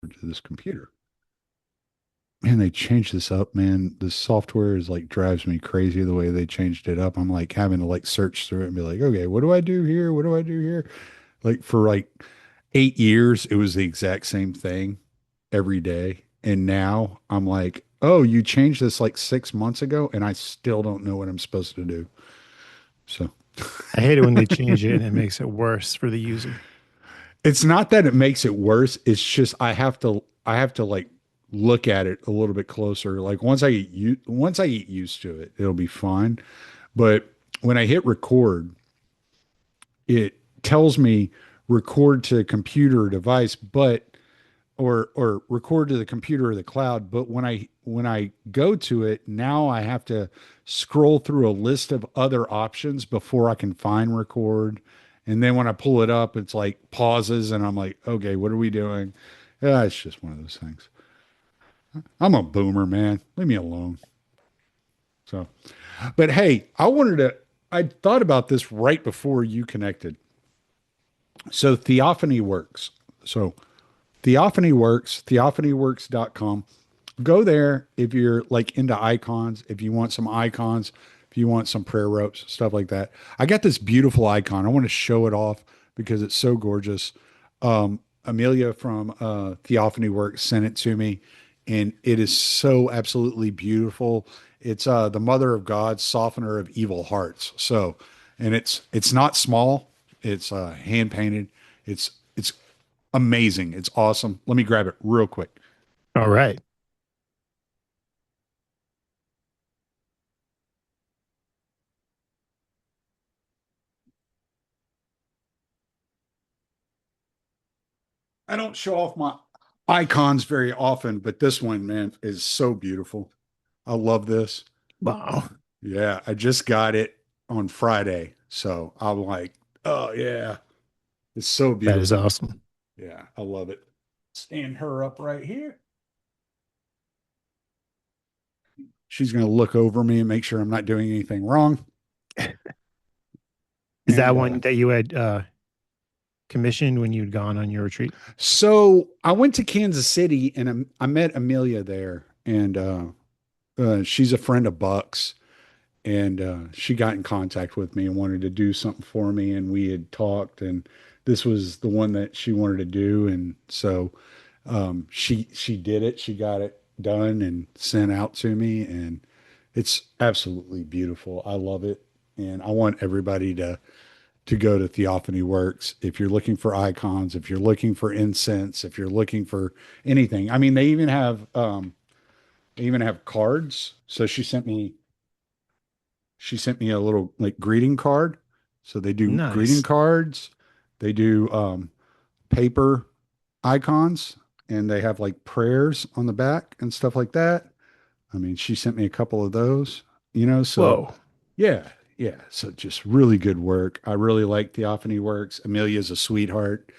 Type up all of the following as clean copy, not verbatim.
to this computer. Man, they changed this up, man. The software is like drives me crazy the way they changed it up. I'm like having to like search through it and be like, okay, what do I do here? What do I do here? Like for like 8 years, it was the exact same thing every day. And now I'm like, oh, you changed this like 6 months ago, and I still don't know what I'm supposed to do. So I hate it when they change it and it makes it worse for the user. it's not that it makes it worse. It's just I have to like look at it a little bit closer. Like once I get used to it, it'll be fine. But when I hit record, it tells me record to computer or device, but or record to the computer or the cloud. But when I go to it, now I have to scroll through a list of other options before I can find record. And then when I pull it up, it's like pauses and I'm like, okay, what are we doing? Yeah, it's just one of those things. I'm a boomer, man. Leave me alone. So, but hey, I thought about this right before you connected. So theophany works. So theophany works, theophanyworks.com. Go there if you're like into icons, if you want some icons, if you want some prayer ropes, stuff like that. I got this beautiful icon. I want to show it off because it's so gorgeous. Amelia from Theophany Works sent it to me, and it is so absolutely beautiful. It's the Mother of God, softener of evil hearts. So, and it's not small. It's hand painted. It's amazing. It's awesome. Let me grab it real quick. All right. I don't show off my icons very often, but this one, man, is so beautiful. I love this. Wow. Yeah, I just got it on Friday. So I'm like, oh, yeah, it's so That is beautiful. awesome. Yeah, I love it. Stand her up right here. She's going to look over me and make sure I'm not doing anything wrong. Is that And one that you had commissioned when you'd gone on your retreat? so I went to Kansas City and I met Amelia there. And she's a friend of Buck's. And she got in contact with me and wanted to do something for me, and we had talked, and this was the one that she wanted to do, and so she did it. She got it done and sent out to me, and it's absolutely beautiful. I love it, and I want everybody to go to Theophany Works if you're looking for icons, if you're looking for incense, if you're looking for anything. I mean, they even have cards. So she sent me a little like greeting card. So they do greeting Nice. cards, they do paper icons, and they have like prayers on the back and stuff like that. I mean, she sent me a couple of those. So Whoa. yeah, yeah. So just really good work. I really like Theophany Works. Amelia's a sweetheart,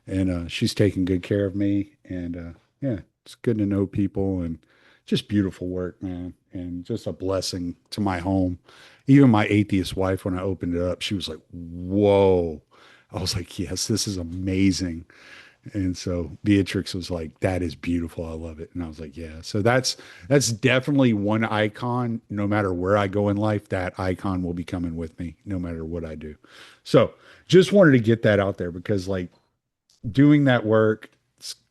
and she's taking good care of me. And yeah, it's good to know people and just beautiful work, man, and just a blessing to my home. Even my atheist wife, when I opened it up, she was like, "Whoa!" I was like, "Yes, this is amazing." And so Beatrix was like, "That is beautiful. I love it." And I was like, "Yeah." So that's definitely one icon. No matter where I go in life, that icon will be coming with me, no matter what I do. So just wanted to get that out there because like doing that work,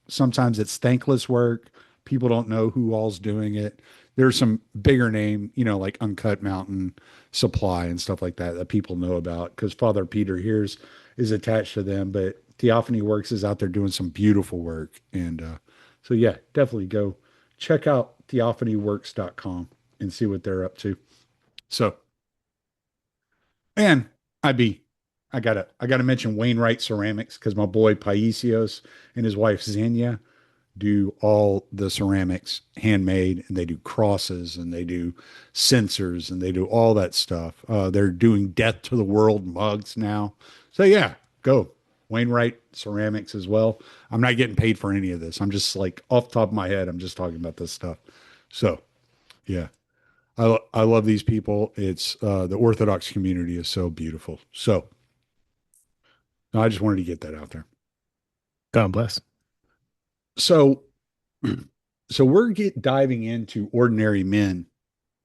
sometimes it's thankless work. People don't know who all's doing it. There's some bigger name, like Uncut Mountain Supply and stuff like that people know about because Father Peter here's is attached to them. But Theophany Works is out there doing some beautiful work. And so, yeah, definitely go check out theophanyworks.com and see what they're up to. So, and I'd be I gotta mention Wainwright Ceramics because my boy Paisios and his wife Xenia do all the ceramics handmade, and they do crosses and they do sensors and they do all that stuff. They're doing Death to the World mugs now. So yeah, go Wainwright Ceramics as well. I'm not getting paid for any of this. I'm just like off the top of my head. I'm just talking about this stuff. So yeah, I love these people. It's the Orthodox community is so beautiful. So I just wanted to get that out there. God bless. So so we're diving into ordinary men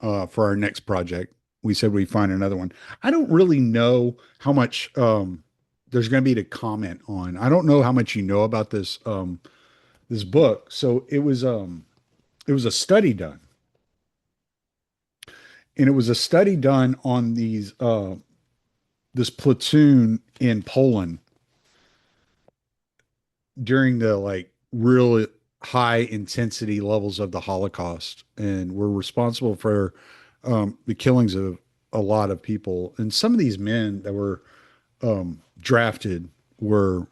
for our next project. We said we find another one. I don't really know how much there's going to be to comment on. I don't know how much you know about this book. So it was a study done, and it was a study done on these this platoon in Poland during the like real high intensity levels of the Holocaust, and were responsible for the killings of a lot of people. And some of these men that were drafted were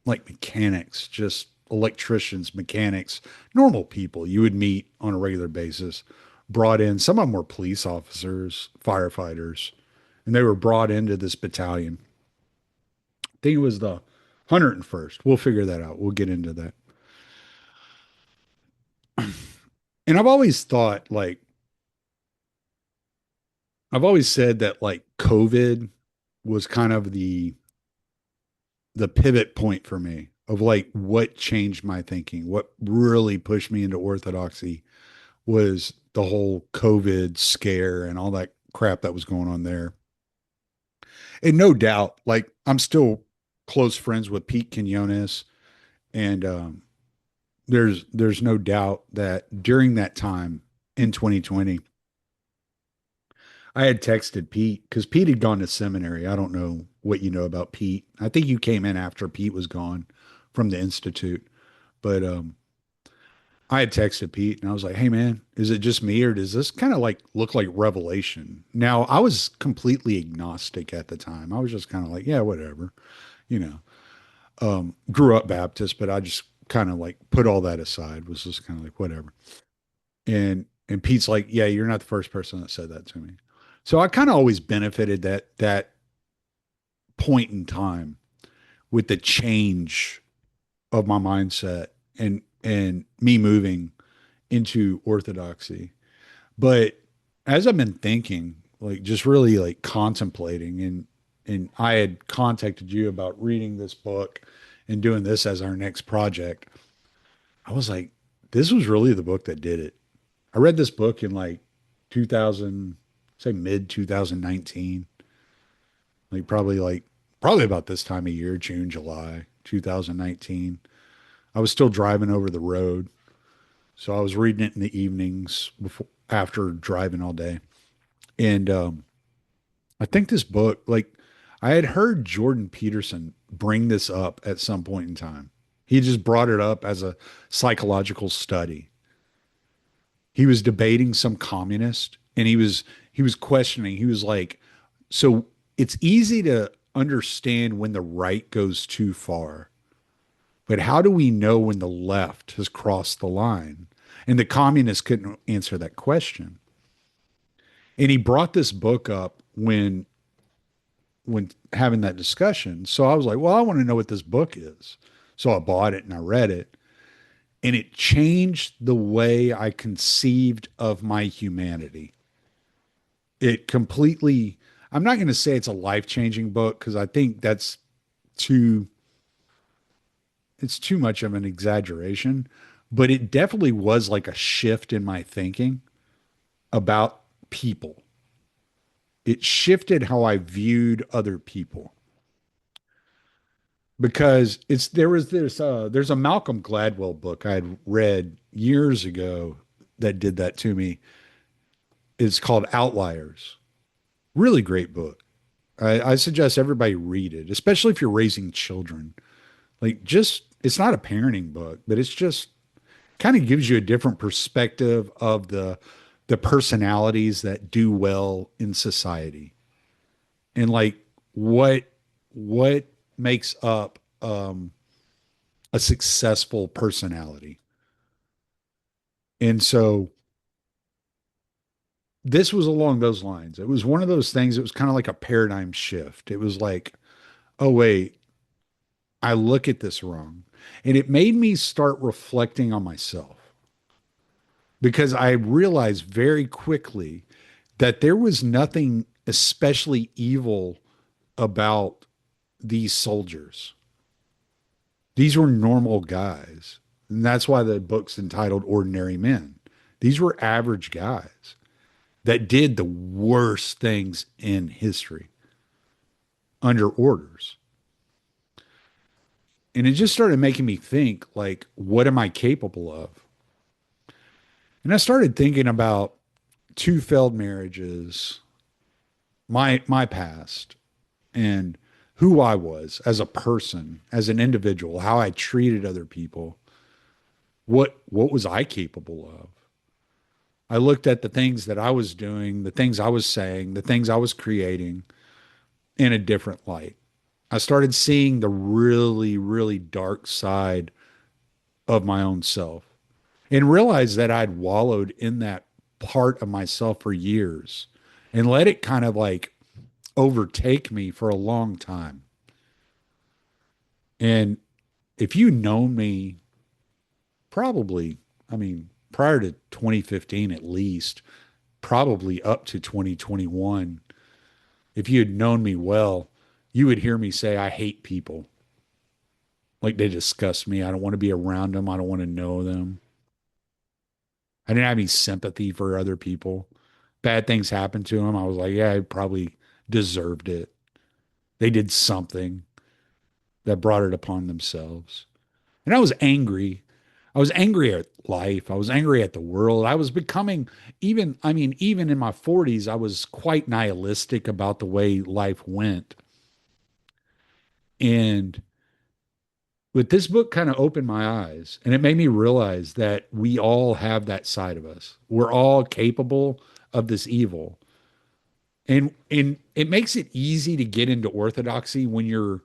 like mechanics, just electricians, mechanics, normal people you would meet on a regular basis. Brought in, some of them were police officers, firefighters, and they were brought into this battalion. I think it was the 101st. We'll figure that out. We'll get into that. And I've always said that like COVID was kind of the pivot point for me of like what changed my thinking, what really pushed me into orthodoxy was the whole COVID scare and all that crap that was going on there. And no doubt, like I'm still close friends with Pete Quinones, and there's no doubt that during that time in 2020, I had texted Pete because Pete had gone to seminary. I don't know what you know about Pete. I think you came in after Pete was gone from the institute, but I had texted Pete and I was like, "Hey man, is it just me or does this kind of like look like Revelation?" Now, I was completely agnostic at the time. I was just kind of like, "Yeah, whatever." You know, grew up Baptist, but I just kind of like put all that aside, was just kind of like, whatever. And Pete's like, "Yeah, you're not the first person that said that to me." So I kind of always benefited that point in time with the change of my mindset and me moving into orthodoxy. But as I've been thinking, like just really like contemplating, and I had contacted you about reading this book and doing this as our next project, I was like, this was really the book that did it. I read this book in like 2000, say mid 2019, probably about this time of year, June, July 2019. I was still driving over the road, so I was reading it in the evenings before after driving all day. And I think this book, like I had heard Jordan Peterson bring this up at some point in time. He just brought it up as a psychological study. He was debating some communist and he was questioning. He was like, so it's easy to understand when the right goes too far, but how do we know when the left has crossed the line? And the communists couldn't answer that question. And he brought this book up when having that discussion. So I was like, well, I want to know what this book is. So I bought it and I read it, and it changed the way I conceived of my humanity. It completely, I'm not going to say it's a life changing book because I think too, it's too much of an exaggeration, but it definitely was like a shift in my thinking about people. It shifted how I viewed other people because there's a Malcolm Gladwell book I had read years ago that did that to me. It's called Outliers. Really great book. I suggest everybody read it, especially if you're raising children. Like just it's not a parenting book, but it's just kind of gives you a different perspective of the personalities that do well in society and like what what makes up a successful personality. And so this was along those lines. It was one of those things. It was kind of like a paradigm shift. It was like, oh, wait, I look at this wrong. And it made me start reflecting on myself because I realized very quickly that there was nothing especially evil about these soldiers. These were normal guys. And that's why the book's entitled Ordinary Men. These were average guys that did the worst things in history under orders. And it just started making me think, like, what am I capable of? And I started thinking about two failed marriages, my past, and who I was as a person, as an individual, how I treated other people. What was I capable of? I looked at the things that I was doing, the things I was saying, the things I was creating in a different light. I started seeing the really, really dark side of my own self and realized that I'd wallowed in that part of myself for years and let it kind of like overtake me for a long time. And if you know me, probably, I mean, prior to 2015 at least, probably up to 2021, if you had known me well, you would hear me say, I hate people. Like they disgust me. I don't want to be around them. I don't want to know them. I didn't have any sympathy for other people. Bad things happened to them. I was like, yeah, I probably deserved it. They did something that brought it upon themselves. And I was angry. I was angry at life. I was angry at the world. I was becoming even, I mean, even in my 40s, I was quite nihilistic about the way life went. And but this book kind of opened my eyes and it made me realize that we all have that side of us. We're all capable of this evil. And it makes it easy to get into orthodoxy when you're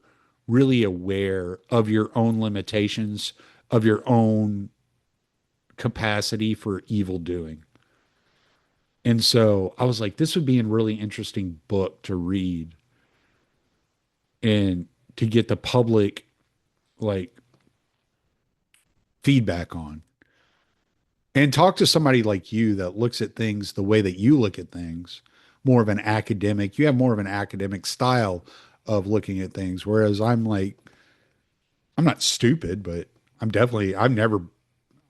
really aware of your own limitations, of your own capacity for evil doing. And so I was like, this would be a really interesting book to read and to get the public like feedback on. And talk to somebody like you that looks at things the way that you look at things, more of an academic. You have more of an academic style of looking at things, whereas I'm like, I'm not stupid, but I've never,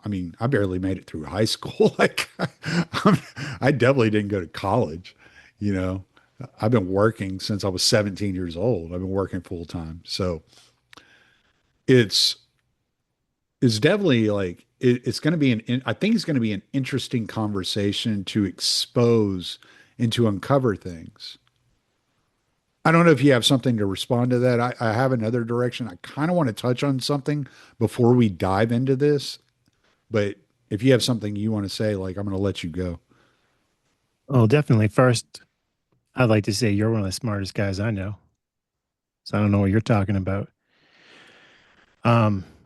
I mean, I barely made it through high school. Like, I definitely didn't go to college, you know. I've been working since I was 17 years old. I've been working full time. So it's, it's definitely like it's going to be I think it's going to be an interesting conversation to expose and to uncover things. I don't know if you have something to respond to that. I have another direction. I kind of want to touch on something before we dive into this, but if you have something you want to say, like I'm going to let you go. Oh, definitely. First, I'd like to say you're one of the smartest guys I know. So I don't know what you're talking about.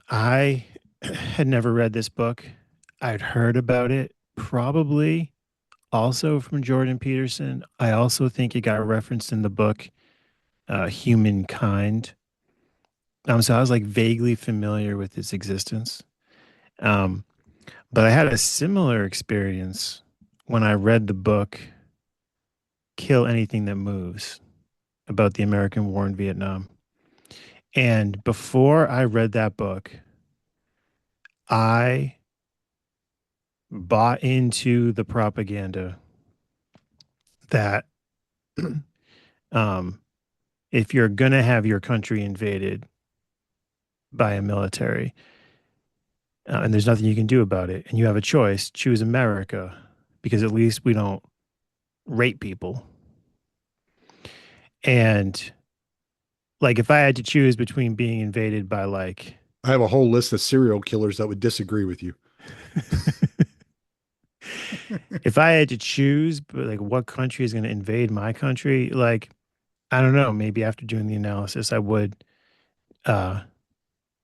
I had never read this book. I'd heard about it probably also from Jordan Peterson. I also think it got referenced in the book Humankind. So I was like vaguely familiar with its existence. Um, but I had a similar experience when I read the book Kill Anything That Moves about the American war in Vietnam. And before I read that book, I bought into the propaganda that um, if you're going to have your country invaded by a military and there's nothing you can do about it, and you have a choice, choose America because at least we don't rape people. And like, if I had to choose between being invaded by like, I have a whole list of serial killers that would disagree with you. if I had to choose, but like, what country is going to invade my country? Like, I don't know. Maybe after doing the analysis, uh,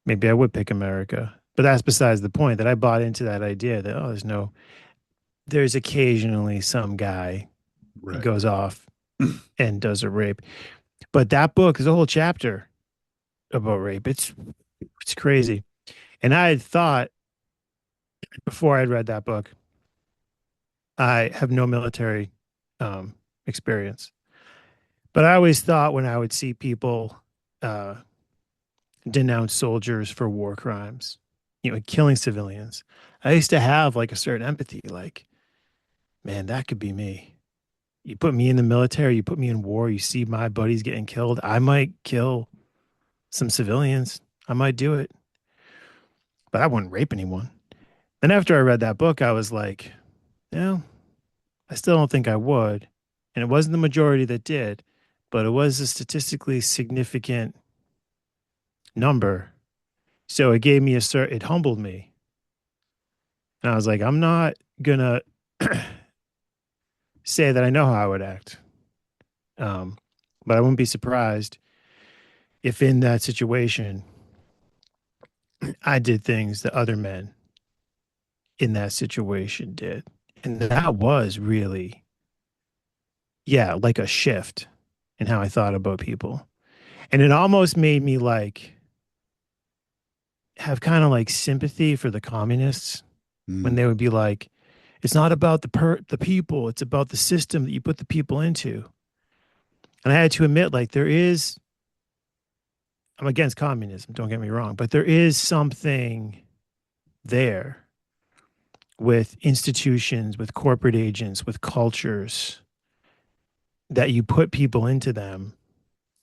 maybe I would pick America. But that's besides the point. That I bought into that idea that oh, there's occasionally some guy Right. goes off and does a rape. But that book is a whole chapter about rape. It's crazy. And I had thought before I'd read that book, I have no military experience. But I always thought when I would see people uh, denounce soldiers for war crimes, killing civilians. I used to have like a certain empathy, like, man, that could be me. You put me in the military, you put me in war, you see my buddies getting killed. I might kill some civilians. I might do it, but I wouldn't rape anyone. Then after I read that book, I was like, no, I still don't think I would. And it wasn't the majority that did, but it was a statistically significant number. So it gave me it humbled me. And I was like, I'm not gonna say that I know how I would act. Um, but I wouldn't be surprised if in that situation I did things that other men in that situation did. And that was really, yeah, like a shift in how I thought about people. And it almost made me like have kind of like sympathy for the communists when Mm. they would be like, it's not about the people, it's about the system that you put the people into. And I had to admit, like, I'm against communism, don't get me wrong, but there is something there with institutions, with corporate agents, with cultures that you put people into them,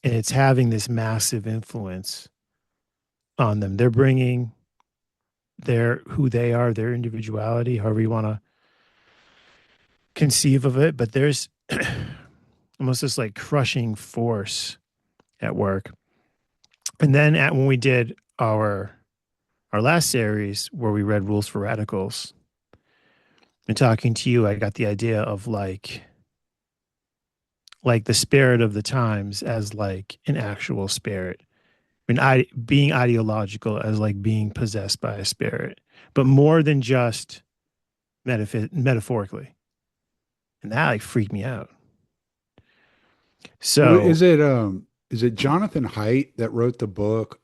and it's having this massive influence on them. They're bringing their who they are, their individuality, however you want to conceive of it, but there's almost this like crushing force at work. And then when we did our last series where we read Rules for Radicals, and talking to you, I got the idea of like the spirit of the times as like an actual spirit. I mean, being ideological as like being possessed by a spirit, but more than just metaphorically. And that like freaked me out. Well, So is it Jonathan Haidt that wrote the book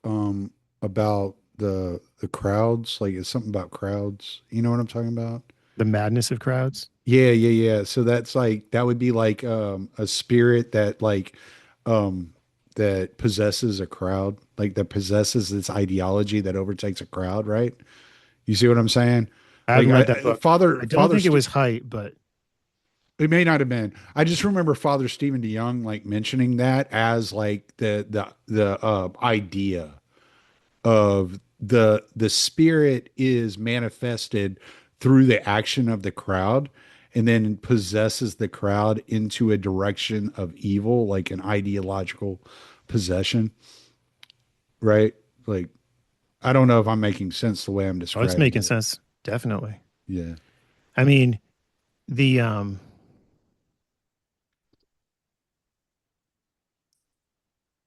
about the crowds? Like it's something about crowds. You know what I'm talking about? the madness of crowds. Yeah, yeah, yeah. So that's like that would be like a spirit that um that possesses a crowd, like that possesses this ideology that overtakes a crowd, right? You see what I'm saying? I Like haven't read that book. Father I don't Father think it St was height, but it may not have been. I just remember Father Stephen DeYoung like mentioning that as like the idea of the spirit is manifested through the action of the crowd and then possesses the crowd into a direction of evil, like an ideological possession, right? Like I don't know if I'm making sense the way I'm oh, it's describing making it. sense. Definitely. Yeah. I mean, the um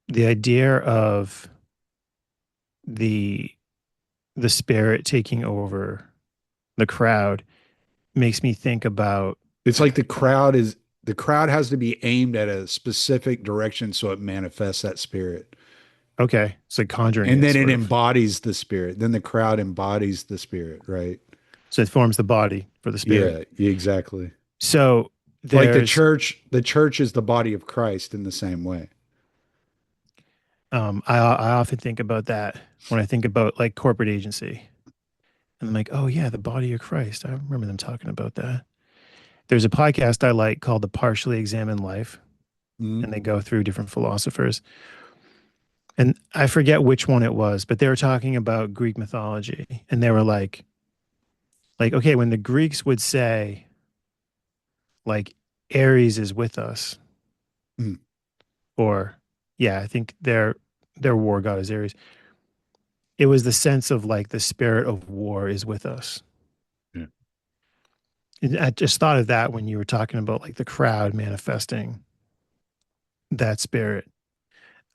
the idea of the the spirit taking over the crowd makes me think about It's like the crowd has to be aimed at a specific direction so it manifests that spirit. okay, it's like conjuring And it then it sort of. embodies the spirit. Then the crowd embodies the spirit, right? So it forms the body for the spirit. Yeah, exactly. So Like there's the church is the body of Christ in the same way. I often think about that when I think about like corporate agency. And I'm like, oh yeah, the body of Christ. I remember them talking about that. There's a podcast I like called The Partially Examined Life, Mhm. and they go through different philosophers. And I forget which one it was, but they were talking about Greek mythology. And they were like, okay, when the Greeks would say, like, Ares is with us, Mhm. or yeah, I think their war god is Ares. It was the sense of like the spirit of war is with us. Yeah. And I just thought of that when you were talking about like the crowd manifesting that spirit.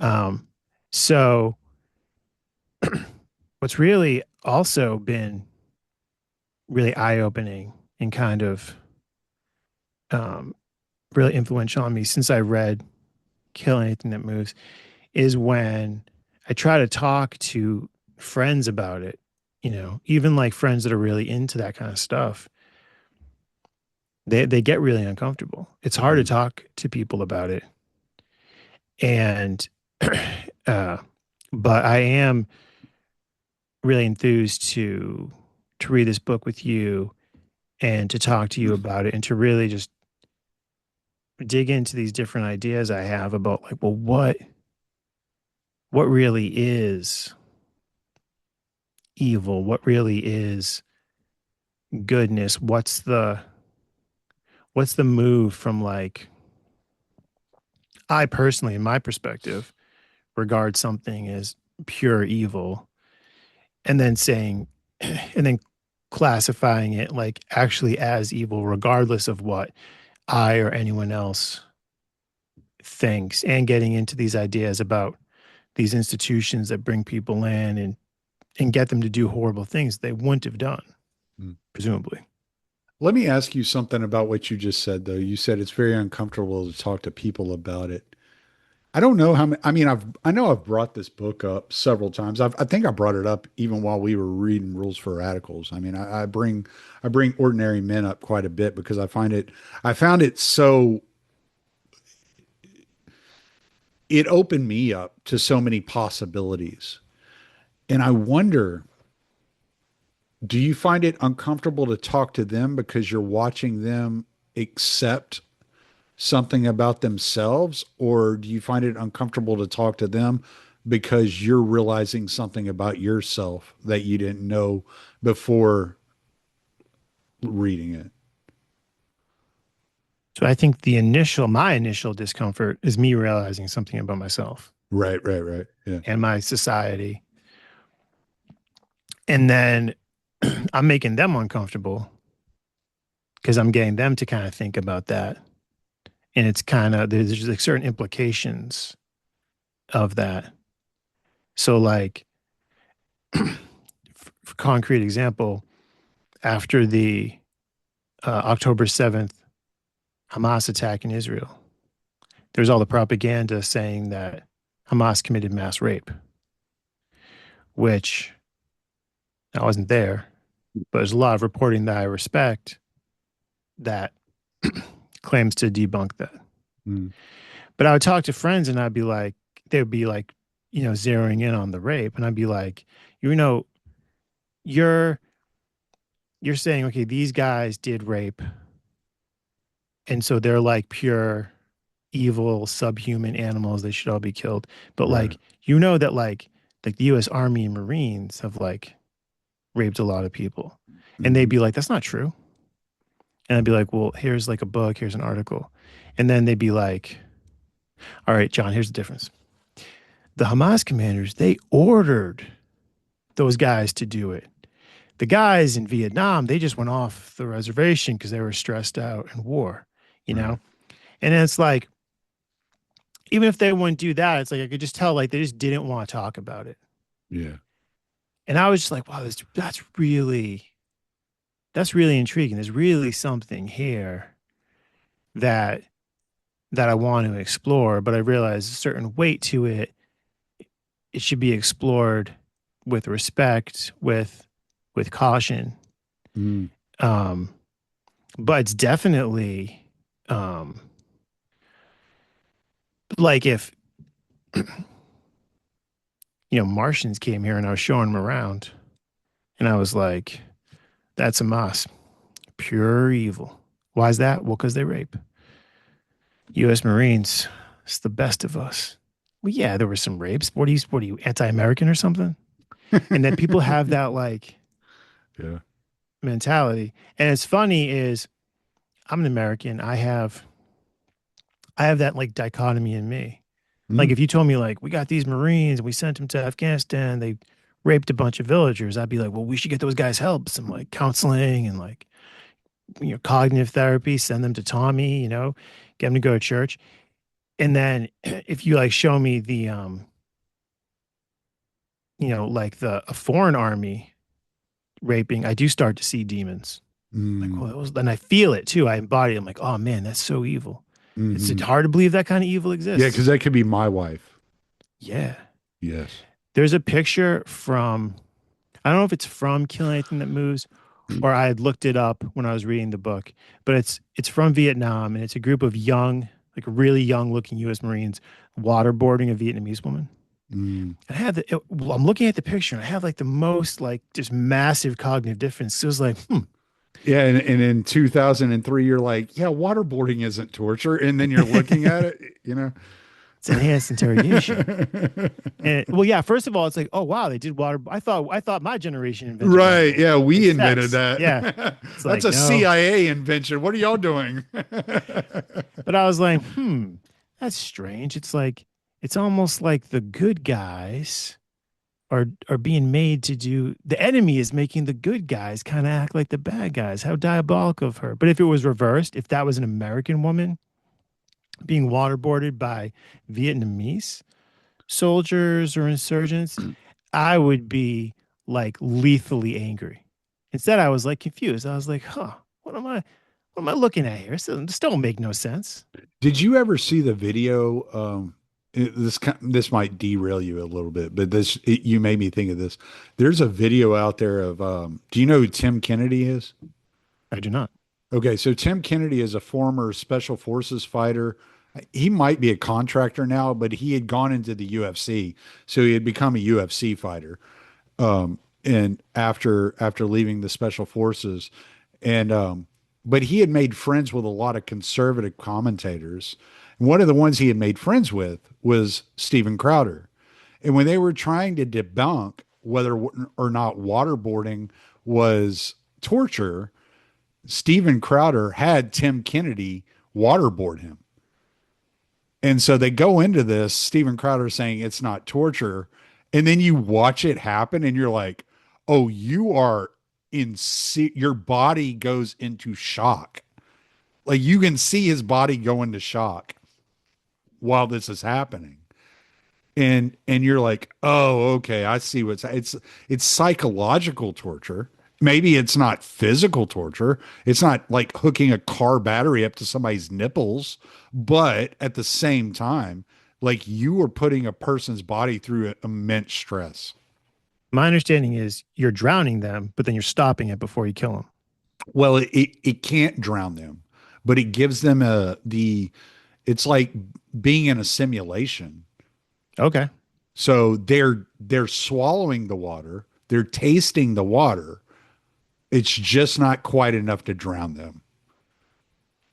Um, so what's really also been really eye opening and kind of um, really influential on me since I read Kill Anything That Moves is when I try to talk to friends about it, even like friends that are really into that kind of stuff. They get really uncomfortable. It's hard to Mhm. talk to people about it. And uh, But I am really enthused to read this book with you and to talk to you about it and to really just dig into these different ideas I have about like, well, what really is evil? What really is goodness? What's the move from like I personally, in my perspective, regard something as pure evil and then saying and then classifying it like actually as evil regardless of what I or anyone else thinks, and getting into these ideas about these institutions that bring people in and get them to do horrible things they wouldn't have done, Mm. presumably. Let me ask you something about what you just said, though. You said it's very uncomfortable to talk to people about it. I don't know how many, I mean, I know I've brought this book up several times. I think I brought it up even while we were reading Rules for Radicals. I mean, I bring Ordinary Men up quite a bit because I found it so, it opened me up to so many possibilities. And I wonder, do you find it uncomfortable to talk to them because you're watching them accept something about themselves, or do you find it uncomfortable to talk to them because you're realizing something about yourself that you didn't know before reading it? So I think my initial discomfort is me realizing something about myself Right, right, right. Yeah. and my society. And then I'm making them uncomfortable because I'm getting them to kind of think about that. And it's kind of, there's just like certain implications of that. So, like, for concrete example, after the October 7th Hamas attack in Israel, there's all the propaganda saying that Hamas committed mass rape, which I wasn't there, but there's a lot of reporting that I respect that claims to debunk that. Mm, But I would talk to friends and I'd be like, they would be like, zeroing in on the rape. And I'd be like, you know, you're you're saying, okay, these guys did rape. And so they're like pure evil, subhuman animals. They should all be killed. But right. like, that like the US Army and Marines have like raped a lot of people. And they'd Hmm. be like, that's not true. And I'd be like, well, here's like a book, here's an article. And then they'd be like, all right, John, here's the difference. The Hamas commanders, they ordered those guys to do it. The guys in Vietnam, they just went off the reservation because they were stressed out in war, you Right. know? And it's like, even if they wouldn't do that, it's like I could just tell like they just didn't want to talk about it. Yeah. And I was just like, wow, that's really intriguing. There's really something here that that I want to explore, but I realize a certain weight to it. It should be explored with respect, with caution. Mm, Um, but it's definitely um like if Martians came here and I was showing them around and I was like, that's a moss, pure evil. Why is that? Well, because they rape. US Marines, it's the best of us. Well, yeah, there were some rapes. What are you, anti-American or something? And that people have that like yeah. mentality. And it's funny is I'm an American. I have that like dichotomy in me. Like Mm, if you told me like we got these Marines and we sent them to Afghanistan, they raped a bunch of villagers, I'd be like, well, we should get those guys help, some like counseling and like cognitive therapy, send them to Tommy, get them to go to church. And then if you like show me the like the a foreign army raping, I do start to see demons. Like, mm, well, then I feel it too. I embody it. I'm like, oh man, that's so evil. It's hmm. hard to believe that kind of evil Yeah, exists. because that could be my wife. Yeah. Yes. There's a picture from, I don't know if it's from Kill Anything That Moves or I had looked it up when I was reading the book, but it's from Vietnam and it's a group of young, like really young looking US Marines waterboarding a Vietnamese woman. Mm. And I had well, I'm looking at the picture and I have like the most like just massive cognitive difference. It was like, Yeah, and in 2003, you're like, yeah, waterboarding isn't torture, and then you're looking at it, you know. it's enhanced interrogation. And well, yeah, first of all, it's like, oh wow, they did water. I thought my generation invented Right. waterboarding. Yeah, we Makes invented sense. Yeah. that. It's That's like, a no. CIA invention. What are y'all doing? But I was like, that's strange. It's like it's almost like the good guys are being made to do the enemy is making the good guys kind of act like the bad guys. How diabolical of her. But if it was reversed, if that was an American woman being waterboarded by Vietnamese soldiers or insurgents, I would be like lethally angry. Instead, I was like confused. I was like, what am I looking at here? This don't make no sense. Did you ever see the video? This might derail you a little bit, but you made me think of this. There's a video out there of do you know who Tim Kennedy is? I do not. Okay, so Tim Kennedy is a former special forces fighter. He might be a contractor now, but he had gone into the UFC, so he had become a UFC fighter. And after leaving the special forces, and but he had made friends with a lot of conservative commentators. And one of the ones he had made friends with was Steven Crowder. And when they were trying to debunk whether or not waterboarding was torture, Steven Crowder had Tim Kennedy waterboard him. And so they go into this, Steven Crowder saying it's not torture. And then you watch it happen and you're like, oh, you are your body goes into shock. Like you can see his body go into shock while this is happening. And you're like, oh, okay, I see it's psychological torture. Maybe it's not physical torture. It's not like hooking a car battery up to somebody's nipples, but at the same time, like you are putting a person's body through immense stress. My understanding is you're drowning them, but then you're stopping it before you kill them. Well, it can't drown them, but it gives them it's like being in a simulation. Okay. So they're swallowing the water, they're tasting the water. It's just not quite enough to drown them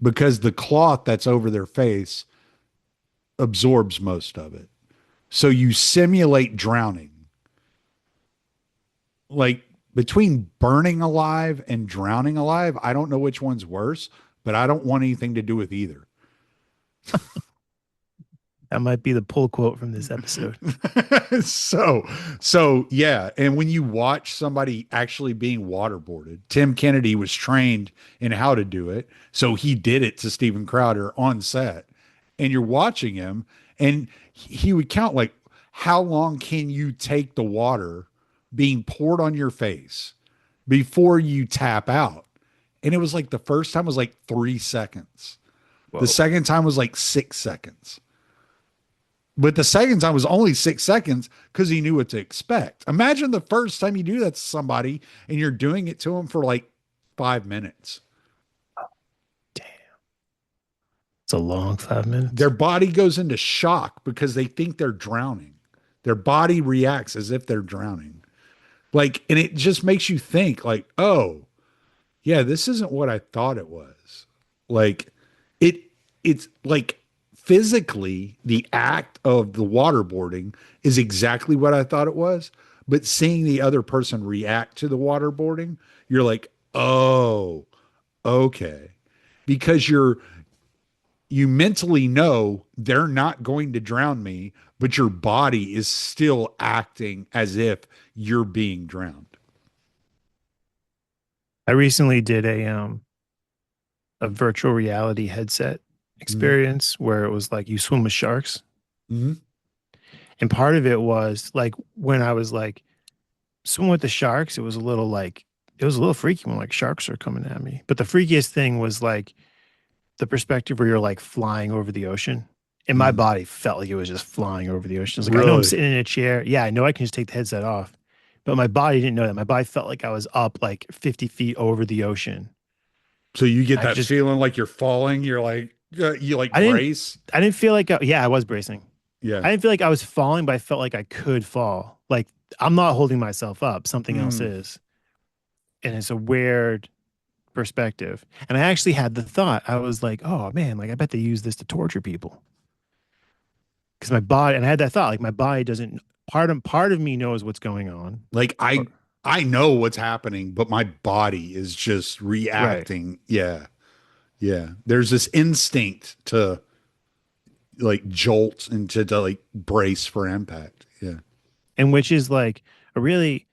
because the cloth that's over their face absorbs most of it. So you simulate drowning. Like between burning alive and drowning alive, I don't know which one's worse, but I don't want anything to do with either. That might be the pull quote from this episode. so yeah, and when you watch somebody actually being waterboarded, Tim Kennedy was trained in how to do it, so he did it to Steven Crowder on set, and you're watching him, and he would count like how long can you take the water being poured on your face before you tap out, and it was like the first time was like 3 seconds, the Whoa. second time was like 6 seconds. But the second time was only 6 seconds because he knew what to expect. Imagine the first time you do that to somebody and you're doing it to them for like 5 minutes. Damn. It's a long 5 minutes. Their body goes into shock because they think they're drowning. Their body reacts as if they're drowning. Like, and it just makes you think, like, oh, yeah, this isn't what I thought it was. Like, it, it's like physically, the act of the waterboarding is exactly what I thought it was. But seeing the other person react to the waterboarding, you're like, oh, okay. Because you mentally know they're not going to drown me, but your body is still acting as if you're being drowned. I recently did a virtual reality headset Mm-hmm. experience where it was like you swim with sharks. Mm-hmm. And part of it was like when I was like swimming with the sharks, it was a little freaky when like sharks are coming at me. But the freakiest thing was like the perspective where you're like flying over the ocean. And my Mm-hmm. body felt like it was just flying over the ocean. I was like, I know I'm Really? sitting in a chair. Yeah, I know I can just take the headset off. But my body didn't know that. My body felt like I was up like 50 feet over the ocean. So you get I that just feeling like you're falling. You're like, you like I didn't brace. I didn't feel like yeah, I was bracing. Yeah. I didn't feel like I was falling, but I felt like I could fall. Like I'm not holding myself up, something else Mm. is. And it's a weird perspective. And I actually had the thought, I was like, oh man, like I bet they use this to torture people. Because my body, and I had that thought, like my body doesn't, part of me knows what's going on. Like Or, I know what's happening, but my body is just right. reacting. Yeah. Yeah. There's this instinct to like jolt and to like brace for impact. Yeah. And which is like a really,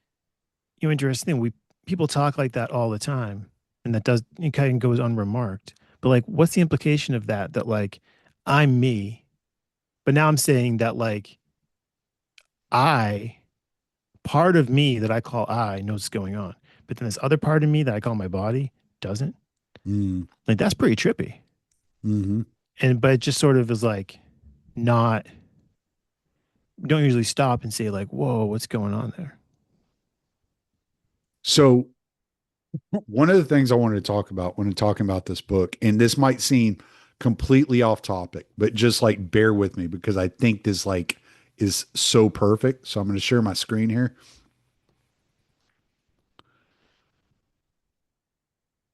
interesting thing. People talk like that all the time. And that does, it kind of goes unremarked. But like, what's the implication of that? That like, I'm me. But now I'm saying that like, I, part of me that I call I knows what's going on. But then this other part of me that I call my body doesn't. Mm. Like that's pretty trippy. Hmm. And but it just sort of is like not don't usually stop and say like, whoa, what's going on there? So one of the things I wanted to talk about when talking about this book, and this might seem completely off topic, but just like bear with me because I think this like is so perfect. So I'm going to share my screen here.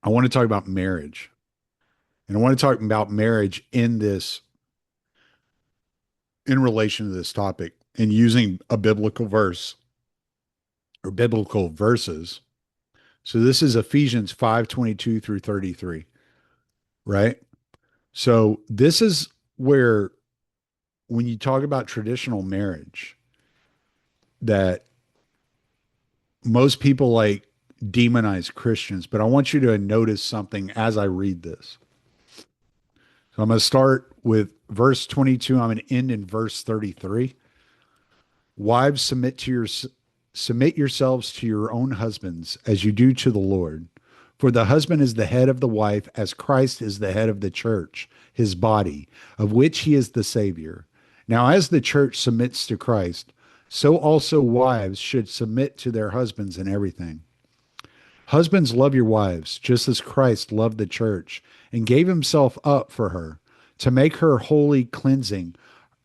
I want to talk about marriage. And I want to talk about marriage in this in relation to this topic and using a biblical verse or biblical verses. So this is Ephesians 5:22 through 33, right? So this is where when you talk about traditional marriage that most people like demonize Christians, but I want you to notice something as I read this. So I'm going to start with verse 22. I'm going to end in verse 33. Wives, submit yourselves to your own husbands as you do to the Lord. For the husband is the head of the wife, as Christ is the head of the church, his body, of which he is the Savior. Now, as the church submits to Christ, so also wives should submit to their husbands in everything. Husbands, love your wives, just as Christ loved the church and gave himself up for her, to make her holy, cleansing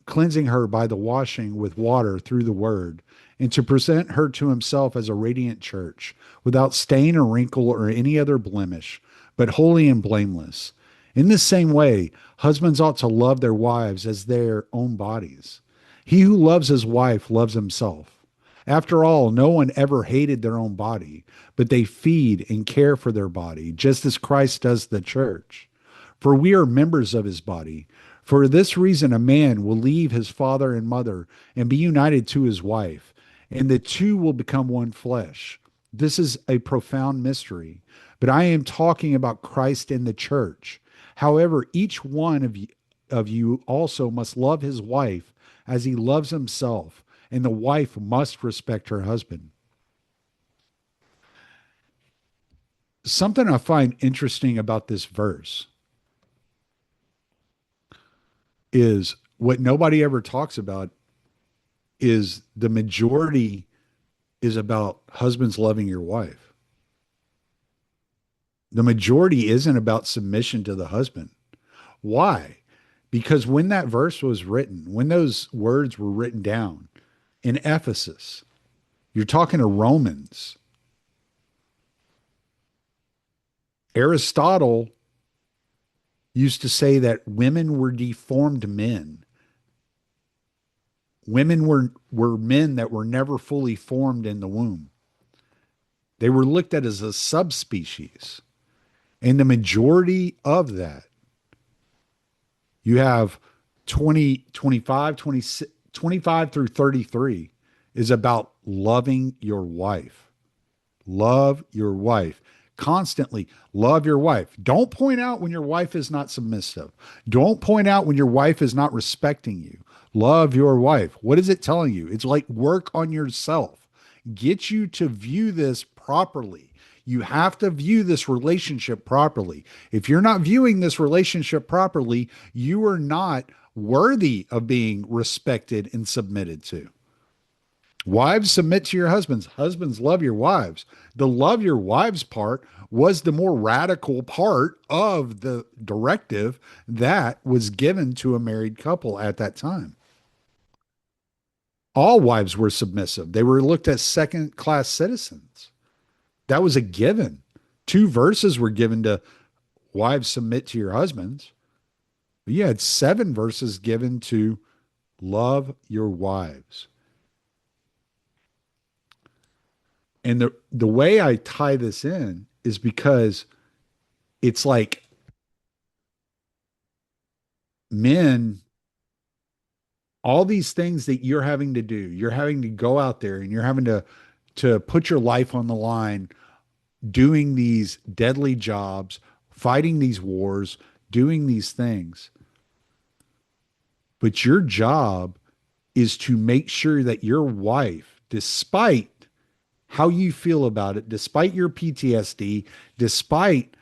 her by the washing with water through the word, and to present her to himself as a radiant church, without stain or wrinkle or any other blemish, but holy and blameless. In the same way, husbands ought to love their wives as their own bodies. He who loves his wife loves himself. After all, no one ever hated their own body, but they feed and care for their body, just as Christ does the church. For we are members of his body. For this reason, a man will leave his father and mother and be united to his wife, and the two will become one flesh. This is a profound mystery, but I am talking about Christ and the church. However, each one of you also must love his wife as he loves himself, and the wife must respect her husband. Something I find interesting about this verse is what nobody ever talks about is the majority is about husbands loving your wife. The majority isn't about submission to the husband. Why? Because when that verse was written, when those words were written down in Ephesus, you're talking to Romans. Aristotle used to say that women were deformed men. Women were men that were never fully formed in the womb. They were looked at as a subspecies. And the majority of that, you have 20, 25, 26, 25 through 33 is about loving your wife. Love your wife. Constantly love your wife. Don't point out when your wife is not submissive. Don't point out when your wife is not respecting you. Love your wife. What is it telling you? It's like work on yourself. Get you to view this properly. You have to view this relationship properly. If you're not viewing this relationship properly, you are not worthy of being respected and submitted to. Wives, submit to your husbands. Husbands, love your wives. The love your wives part was the more radical part of the directive that was given to a married couple at that time. All wives were submissive. They were looked at second class citizens. That was a given. Two verses were given to wives submit to your husbands. You had seven verses given to love your wives. And the way I tie this in is because it's like men, all these things that you're having to do, you're having to go out there and you're having to put your life on the line doing these deadly jobs, fighting these wars, doing these things. But your job is to make sure that your wife, despite how you feel about it, despite your PTSD, despite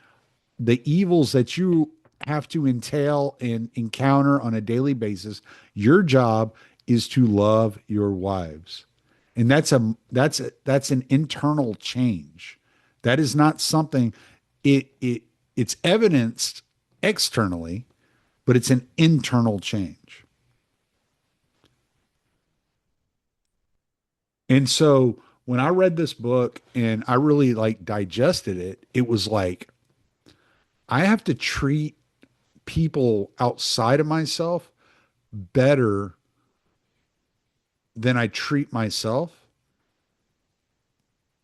the evils that you have to entail and encounter on a daily basis, your job is to love your wives. And that's an internal change. That is not something it's evidenced externally, but it's an internal change. And so when I read this book and I really like digested it, it was like I have to treat people outside of myself better than I treat myself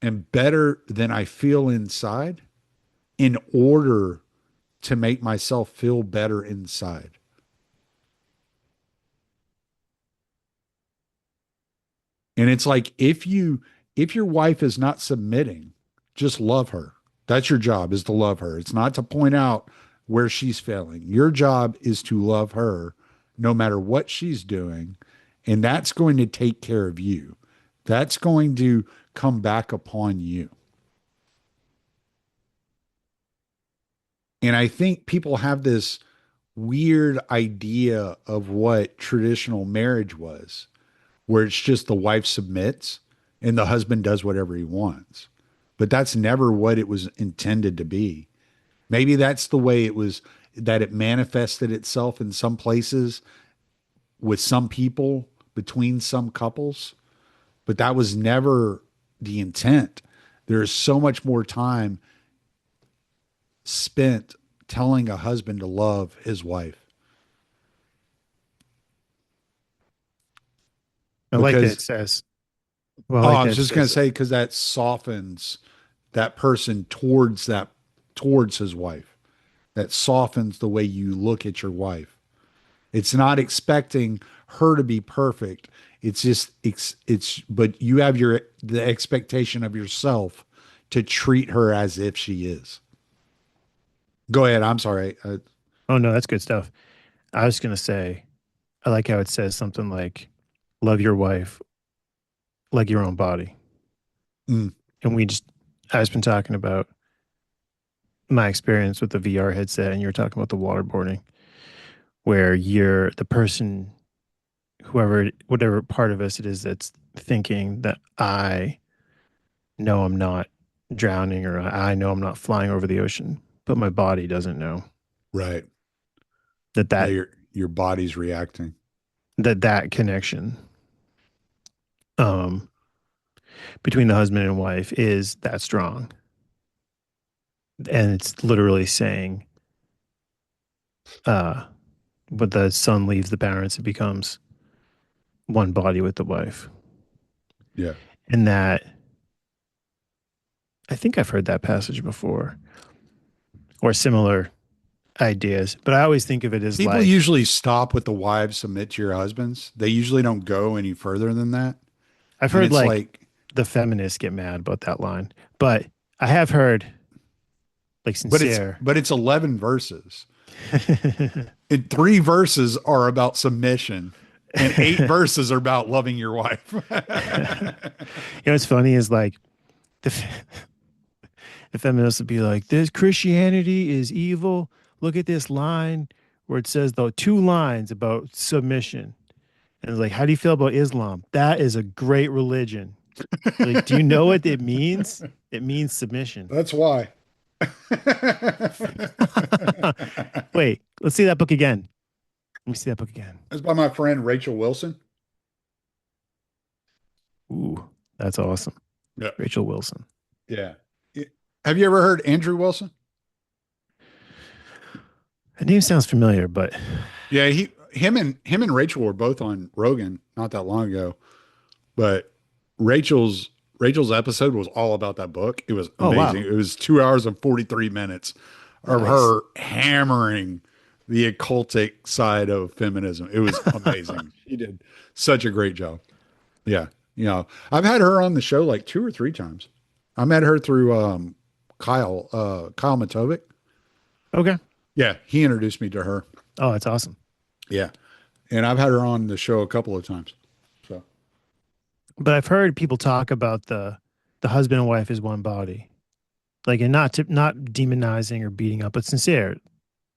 and better than I feel inside in order to make myself feel better inside. And it's like if your wife is not submitting, just love her. That's your job is to love her. It's not to point out where she's failing. Your job is to love her no matter what she's doing, and that's going to take care of you. That's going to come back upon you. And I think people have this weird idea of what traditional marriage was, where it's just the wife submits and the husband does whatever he wants. But that's never what it was intended to be. Maybe that's the way it was that it manifested itself in some places with some people, between some couples, but that was never the intent. There is so much more time spent telling a husband to love his wife I like that it because, says, well, I oh, like I that was it just going to says, say, because that softens that person towards his wife. That softens the way you look at your wife. It's not expecting her to be perfect. It's just but you have the expectation of yourself to treat her as if she is. Go ahead. I'm sorry. oh no, that's good stuff. I was going to say, I like how it says something like, love your wife like your own body. Mm, And I was been talking about my experience with the VR headset, and you were talking about the waterboarding, where you're the person, whoever, whatever part of us it is that's thinking that I know I'm not drowning or I know I'm not flying over the ocean, but my body doesn't know right. that That that your body's reacting. that connection um between the husband and wife is that strong. And it's literally saying, uh, when the son leaves the parents, it becomes one body with the wife. Yeah. And that, I think I've heard that passage before or similar ideas, but I always think of it as People like, usually stop with the wives submit to your husbands. They usually don't go any further than that. I've And heard it's like like, the feminists get mad about that line, but I have heard like sincere. but it's 11 verses. And three verses are about submission and eight verses are about loving your wife. What's funny is like the, the feminists would be like, this Christianity is evil. Look at this line where it says, though, two lines about submission. And it's like, how do you feel about Islam? That is a great religion. Like, do you know what it means? It means submission. That's why. Wait, let's see that book again. Let me see that book again. It's by my friend Rachel Wilson. Ooh, that's awesome. Yeah. Rachel Wilson. Yeah. Have you ever heard Andrew Wilson? Her name sounds familiar, but Yeah, him and Rachel were both on Rogan not that long ago. But Rachel's Rachel's episode was all about that book. It was oh amazing. wow, It was 2 hours and 43 minutes of nice. her hammering the occultic side of feminism. It was amazing. She did such a great job. Yeah. I've had her on the show like 2 or 3 times. I met her through Kyle Matovic. Okay. Yeah, he introduced me to her. Oh, that's awesome. Yeah. And I've had her on the show a couple of times. So But I've heard people talk about the husband and wife is one body, like, and not demonizing or beating up, but sincere.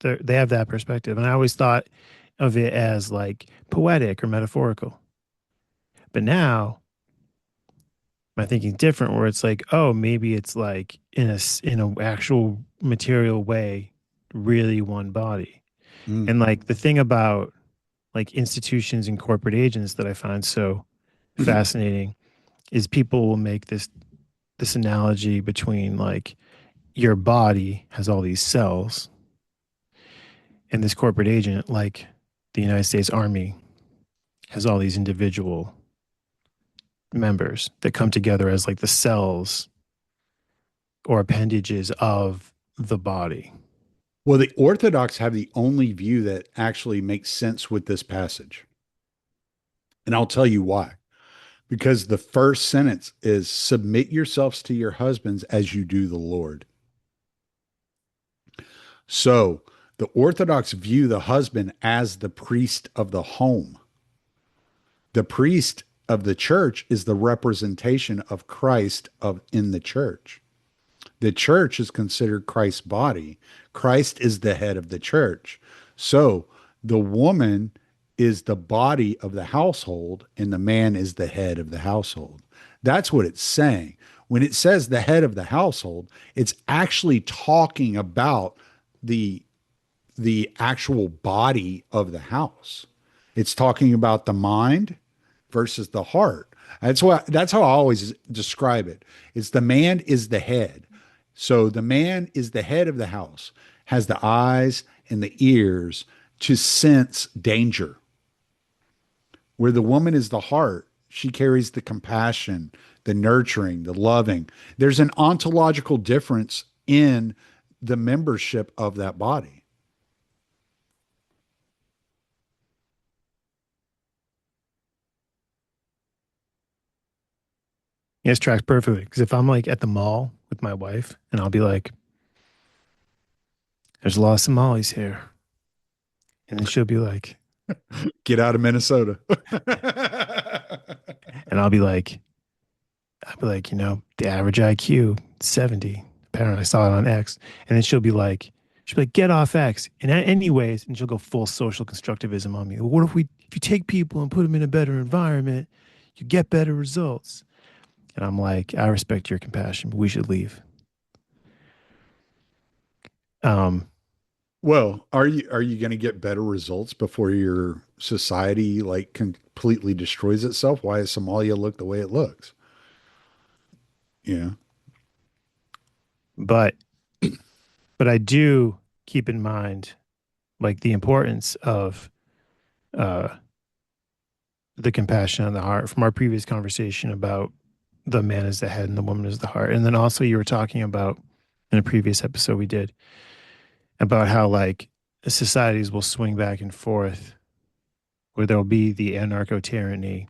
They have that perspective, and I always thought of it as like poetic or metaphorical. But now my thinking different, where it's like, oh, maybe it's like in a actual material way, really one body. mm. And like the thing about like institutions and corporate agents that I find so fascinating is people will make this analogy between like your body has all these cells and this corporate agent like the United States Army has all these individual members that come together as like the cells or appendages of the body. Well, the Orthodox have the only view that actually makes sense with this passage. And I'll tell you why. Because the first sentence is submit yourselves to your husbands as you do the Lord. So the Orthodox view the husband as the priest of the home. The priest of the church is the representation of Christ of in the church. The church is considered Christ's body. Christ is the head of the church. So the woman is the body of the household, and the man is the head of the household. That's what it's saying. When it says the head of the household, it's actually talking about the the actual body of the house. It's talking about the mind versus the heart. That's how I always describe it. It's the man is the head. So the man is the head of the house, has the eyes and the ears to sense danger. Where the woman is the heart, she carries the compassion, the nurturing, the loving. There's an ontological difference in the membership of that body. Yes, tracks perfectly. Because if I'm like at the mall with my wife and I'll be like, there's a lot of Somalis here. And then she'll be like, Get out of Minnesota. and I'll be like, the average IQ, 70. Apparently I saw it on X. And then she'll be like, get off X. And anyways, and she'll go full social constructivism on me. Well, what if you take people and put them in a better environment, you get better results. And I'm like, I respect your compassion, but we should leave. Um, Well, are you going to get better results before your society like completely destroys itself? Why does Somalia look the way it looks? Yeah. but but I do keep in mind like the importance of uh the compassion on the heart from our previous conversation about the man is the head and the woman is the heart. And then also you were talking about in a previous episode we did about how like societies will swing back and forth where there'll be the anarcho tyranny,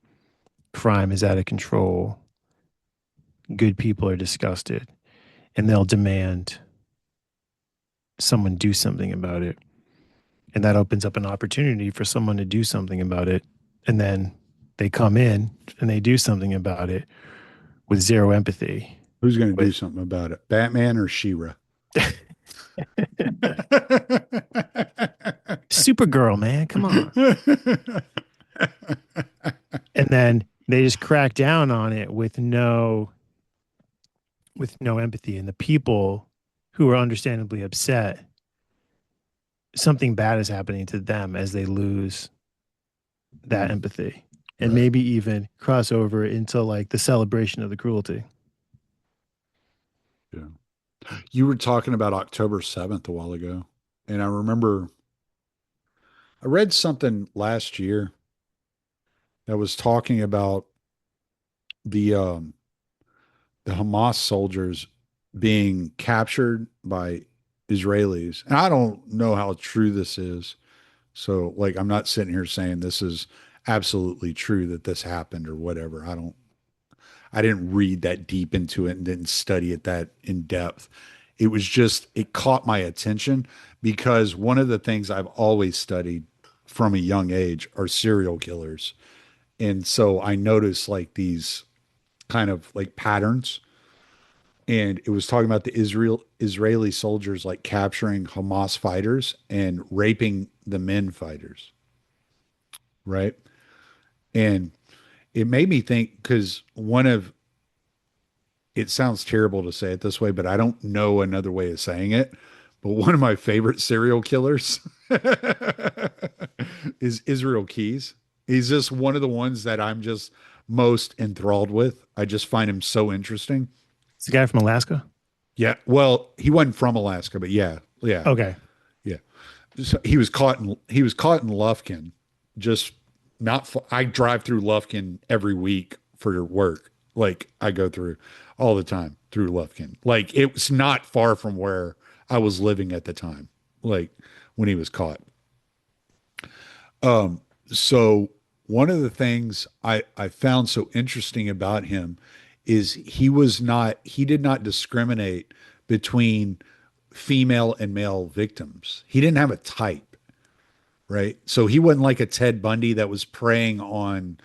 crime is out of control, good people are disgusted, and they'll demand someone do something about it. And that opens up an opportunity for someone to do something about it. And then they come in and they do something about it with zero empathy. Who's going to do With something about it? Batman or She-Ra? Supergirl, man, come on. And then they just crack down on it with no empathy. And the people who are understandably upset, something bad is happening to them as they lose that Mm. empathy. and Right. maybe even cross over into like the celebration of the cruelty. Yeah. You were talking about October 7th a while ago. And I remember I read something last year that was talking about the um the Hamas soldiers being captured by Israelis. And I don't know how true this is. So like I'm not sitting here saying this is absolutely true that this happened or whatever. I didn't read that deep into it and didn't study it that in depth. It was just it caught my attention because one of the things I've always studied from a young age are serial killers. And so I noticed like these kind of like patterns, and it was talking about the Israeli soldiers like capturing Hamas fighters and raping the men fighters, right? And it made me think because one of it sounds terrible to say it this way, but I don't know another way of saying it. But one of my favorite serial killers is Israel Keys. He's just one of the ones that I'm just most enthralled with. I just find him so interesting. It's the guy from Alaska. Yeah. Well, he wasn't from Alaska, but yeah. Yeah. Okay. Yeah. So he was caught in Lufkin. Just not I drive through Lufkin every week for work. Like I go through all the time through Lufkin. Like it was not far from where I was living at the time. Like when he was caught. So one of the things I found so interesting about him is he did not discriminate between female and male victims. He didn't have a type, right? So he wasn't like a Ted Bundy that was preying on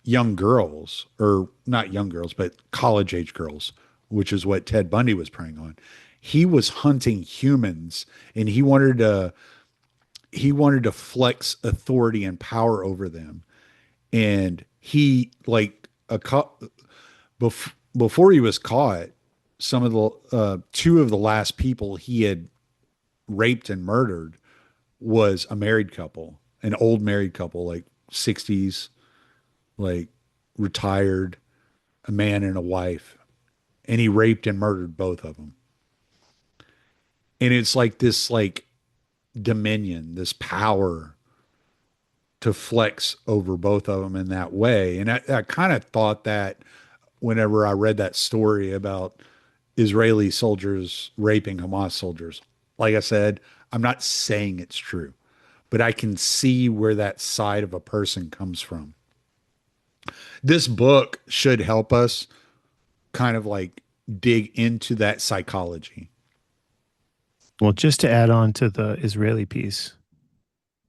young girls, or not young girls, but college age girls, which is what Ted Bundy was preying on. He was hunting humans, and he wanted to flex authority and power over them. And he like before he was caught, some of the two of the last people he had raped and murdered was a married couple, an old married couple, like 60s, like retired, a man and a wife. And he raped and murdered both of them. And it's like this like dominion, this power to flex over both of them in that way. And I kind of thought that whenever I read that story about Israeli soldiers raping Hamas soldiers. Like I said, I'm not saying it's true, but I can see where that side of a person comes from. This book should help us kind of like dig into that psychology. Well, just to add on to the Israeli piece,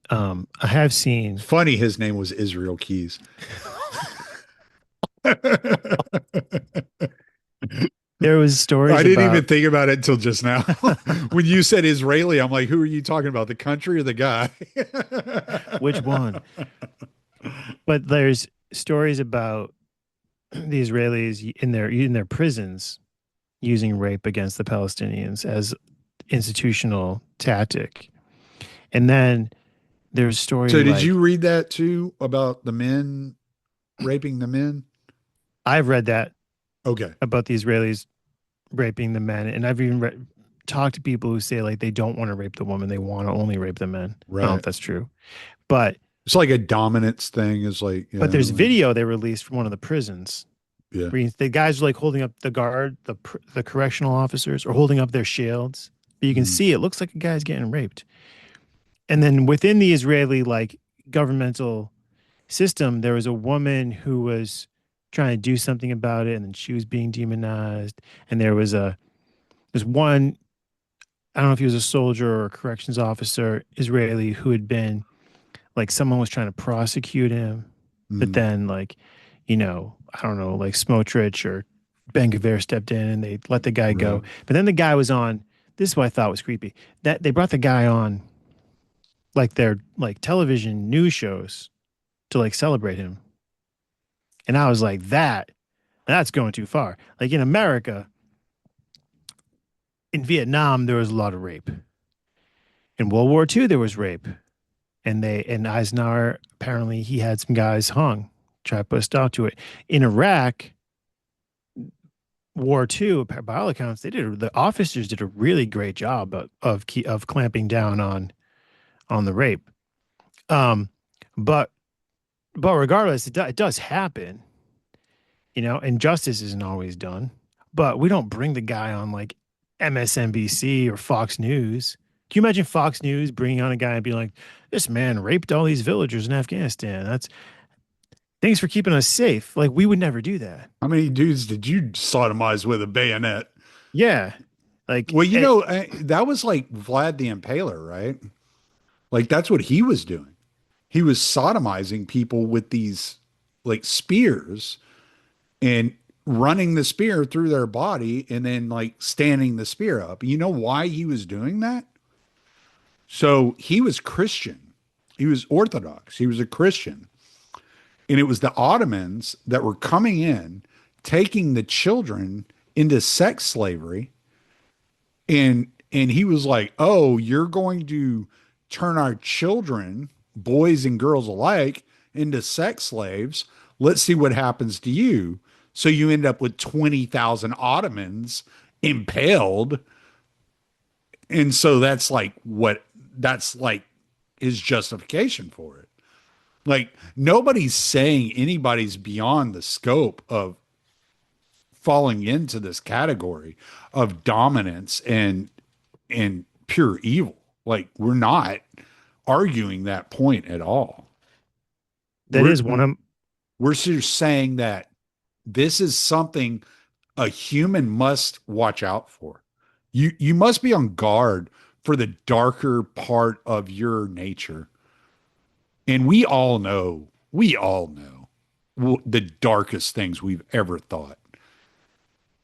I have seen Funny, his name was Israel Keys. I there was stories didn't even about think about it until just now. When you said Israeli, I'm like, who are you talking about? The country or the guy? which one, but there's stories about the Israelis in their prisons using rape against the Palestinians as institutional tactic. And then there's a story So did you like read that too about the men raping the men? I've read that Okay. about the Israelis raping the men, and I've even talked to people who say like they don't want to rape the woman, they want to only rape the men. I don't know if Right. that's true, but It's like a dominance thing is like, there's like, video they released from one of the prisons yeah. where the guys are like holding up the guard, the correctional officers are holding up their shields, but you can Mm, see it looks like a guy's getting raped. And then within the Israeli like governmental system, there was a woman who was trying to do something about it, and then she was being demonized. And there's one, I don't know if he was a soldier or a corrections officer, Israeli, who had been like someone was trying to prosecute him, but mm, then like, I don't know, like Smotrich or Ben Gvir stepped in and they let the guy go. right. But then the guy was on. This is what I thought was creepy. That they brought the guy on like their like television news shows to like celebrate him. And I was like, that's going too far. Like in America, in Vietnam, there was a lot of rape. In World War II, there was rape. And Eisenhower, apparently he had some guys hung try to put a stop to it. In Iraq, War Two, by all accounts, the officers did a really great job of clamping down on the rape. Um, but regardless, it does happen, and justice isn't always done. But we don't bring the guy on like MSNBC or Fox News. Can you imagine Fox News bringing on a guy and being like, "This man raped all these villagers in Afghanistan. That's Thanks for keeping us safe." Like we would never do that. How many dudes did you sodomize with a bayonet? Yeah, like Well, that was like Vlad the Impaler, right? Like that's what he was doing. He was sodomizing people with these like spears and running the spear through their body and then like standing the spear up. You know why he was doing that? So he was Christian. He was Orthodox. He was a Christian. And it was the Ottomans that were coming in, taking the children into sex slavery. And he was like, "Oh, you're going to turn our children, boys and girls alike, into sex slaves. Let's see what happens to you." So you end up with 20,000 Ottomans impaled. And so that's like his justification for it. Like nobody's saying anybody's beyond the scope of falling into this category of dominance and pure evil. Like we're not arguing that point at all. that We're is one of we're just saying that this is something a human must watch out for. You must be on guard for the darker part of your nature. And we all know the darkest things we've ever thought.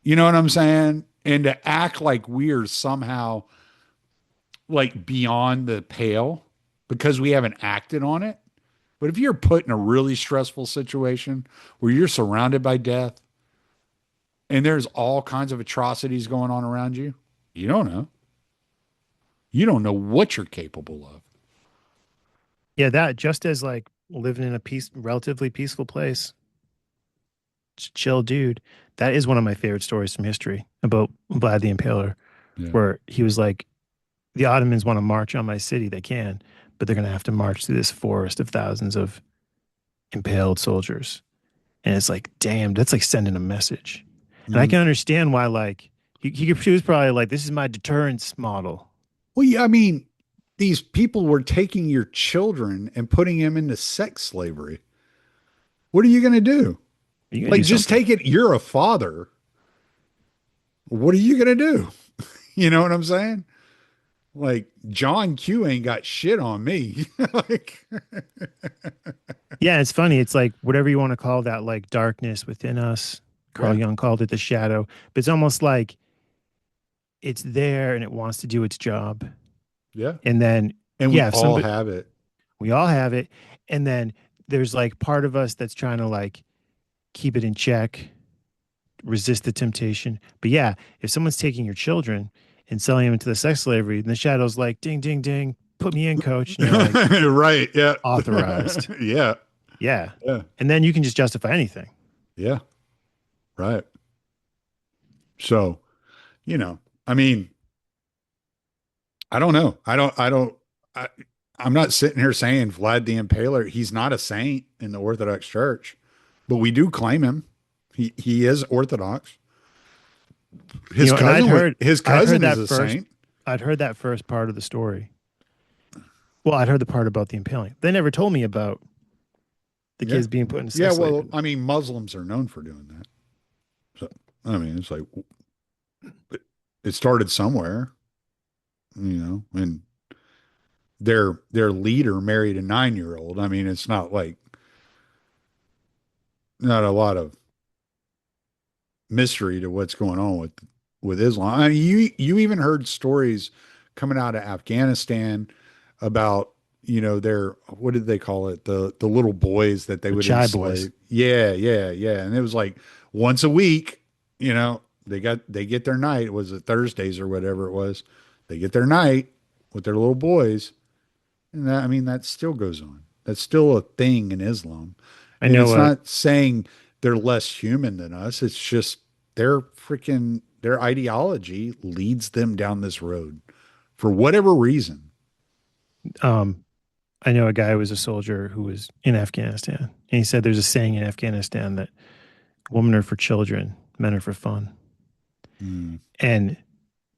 You know what I'm saying? And to act like we're somehow like beyond the pale because we haven't acted on it. But if you're put in a really stressful situation where you're surrounded by death and there's all kinds of atrocities going on around you, you don't know. You don't know what you're capable of. yeah, that just as like living in a relatively peaceful place, chill dude. That is one of my favorite stories from history about Vlad the Impaler, Yeah. where he was like, the Ottomans want to march on my city, they can, but they're going to have to march through this forest of thousands of impaled soldiers. And it's like, damn, that's like sending a message. And I Mm. can understand why, like, he was probably like, this is my deterrence model. Well, yeah, I mean, these people were taking your children and putting them into sex slavery. What are you going to do? You got to Like, do just something. take it. You're a father. What are you going to do? You know what I'm saying? Like, John Q ain't got shit on me. Like, Yeah, it's funny. It's like whatever you want to call that, like darkness within us. Carl yeah, Jung called it the shadow, but it's almost like it's there and it wants to do its job. yeah. And then, And we yeah, if all somebody, have it. we all have it. And then there's like part of us that's trying to like keep it in check, resist the temptation. But yeah, if someone's taking your children and selling them into the sex slavery, then the shadow's like, ding, ding, ding, put me in, coach. And you're like, Right. Yeah. authorized. Yeah. Yeah. Yeah. And then you can just justify anything. Yeah. Right. So, I mean, I don't know. I, I'm not sitting here saying Vlad the Impaler, he's not a saint in the Orthodox Church, but we do claim him. He is Orthodox. You know, and His I'd heard cousin is a saint. I'd heard that first part of the story. Well, I'd heard the part about the impaling. They never told me about the Yeah. kids being put into Yeah, sex well, slavery. I mean, Muslims are known for doing that. So, I mean, it's like it started somewhere, and their leader married a 9-year old. I mean, it's not like not a lot of mystery to what's going on with Islam. I mean, you even heard stories coming out of Afghanistan about their what did they call it, the little boys that they The would Chai boys. enslave. Yeah, yeah, yeah, and it was like once a week. They get their night. Was it Thursdays or whatever it was? They get their night with their little boys, and that, I mean that still goes on. That's still a thing in Islam. I And know it's not saying they're less human than us. It's just their ideology leads them down this road for whatever reason. um I know a guy who was a soldier who was in Afghanistan. And he said there's a saying in Afghanistan that women are for children, men are for fun. Mm. And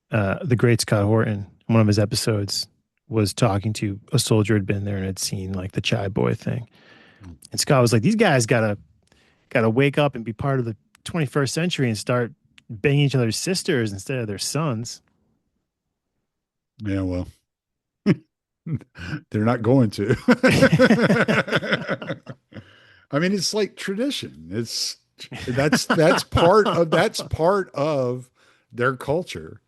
the great Scott Horton, in one of his episodes, was talking to a soldier who had been there and had seen like the chai boy thing. And Scott was like, these guys gotta wake up and be part of the 21st century and start banging each other's sisters instead of their sons. Yeah, well, they're not going to. I mean, it's like tradition. It's that's part of their culture.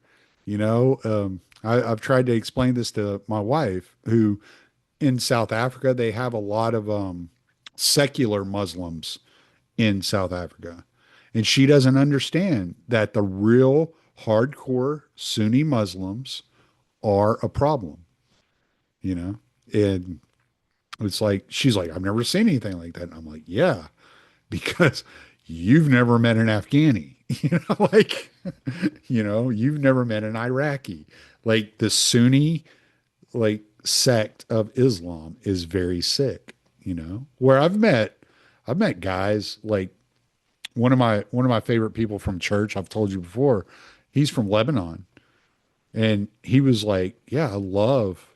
I've tried to explain this to my wife, who in South Africa they have a lot of secular Muslims in South Africa, and she doesn't understand that the real hardcore Sunni Muslims are a problem. You know, and it's like she's like, I've never seen anything like that. And I'm like, yeah, because you've never met an Afghani, you've never met an Iraqi. Like the Sunni sect of Islam is very sick, where I've met guys like one of my favorite people from church, I've told you before, he's from Lebanon. And he was like, yeah, I love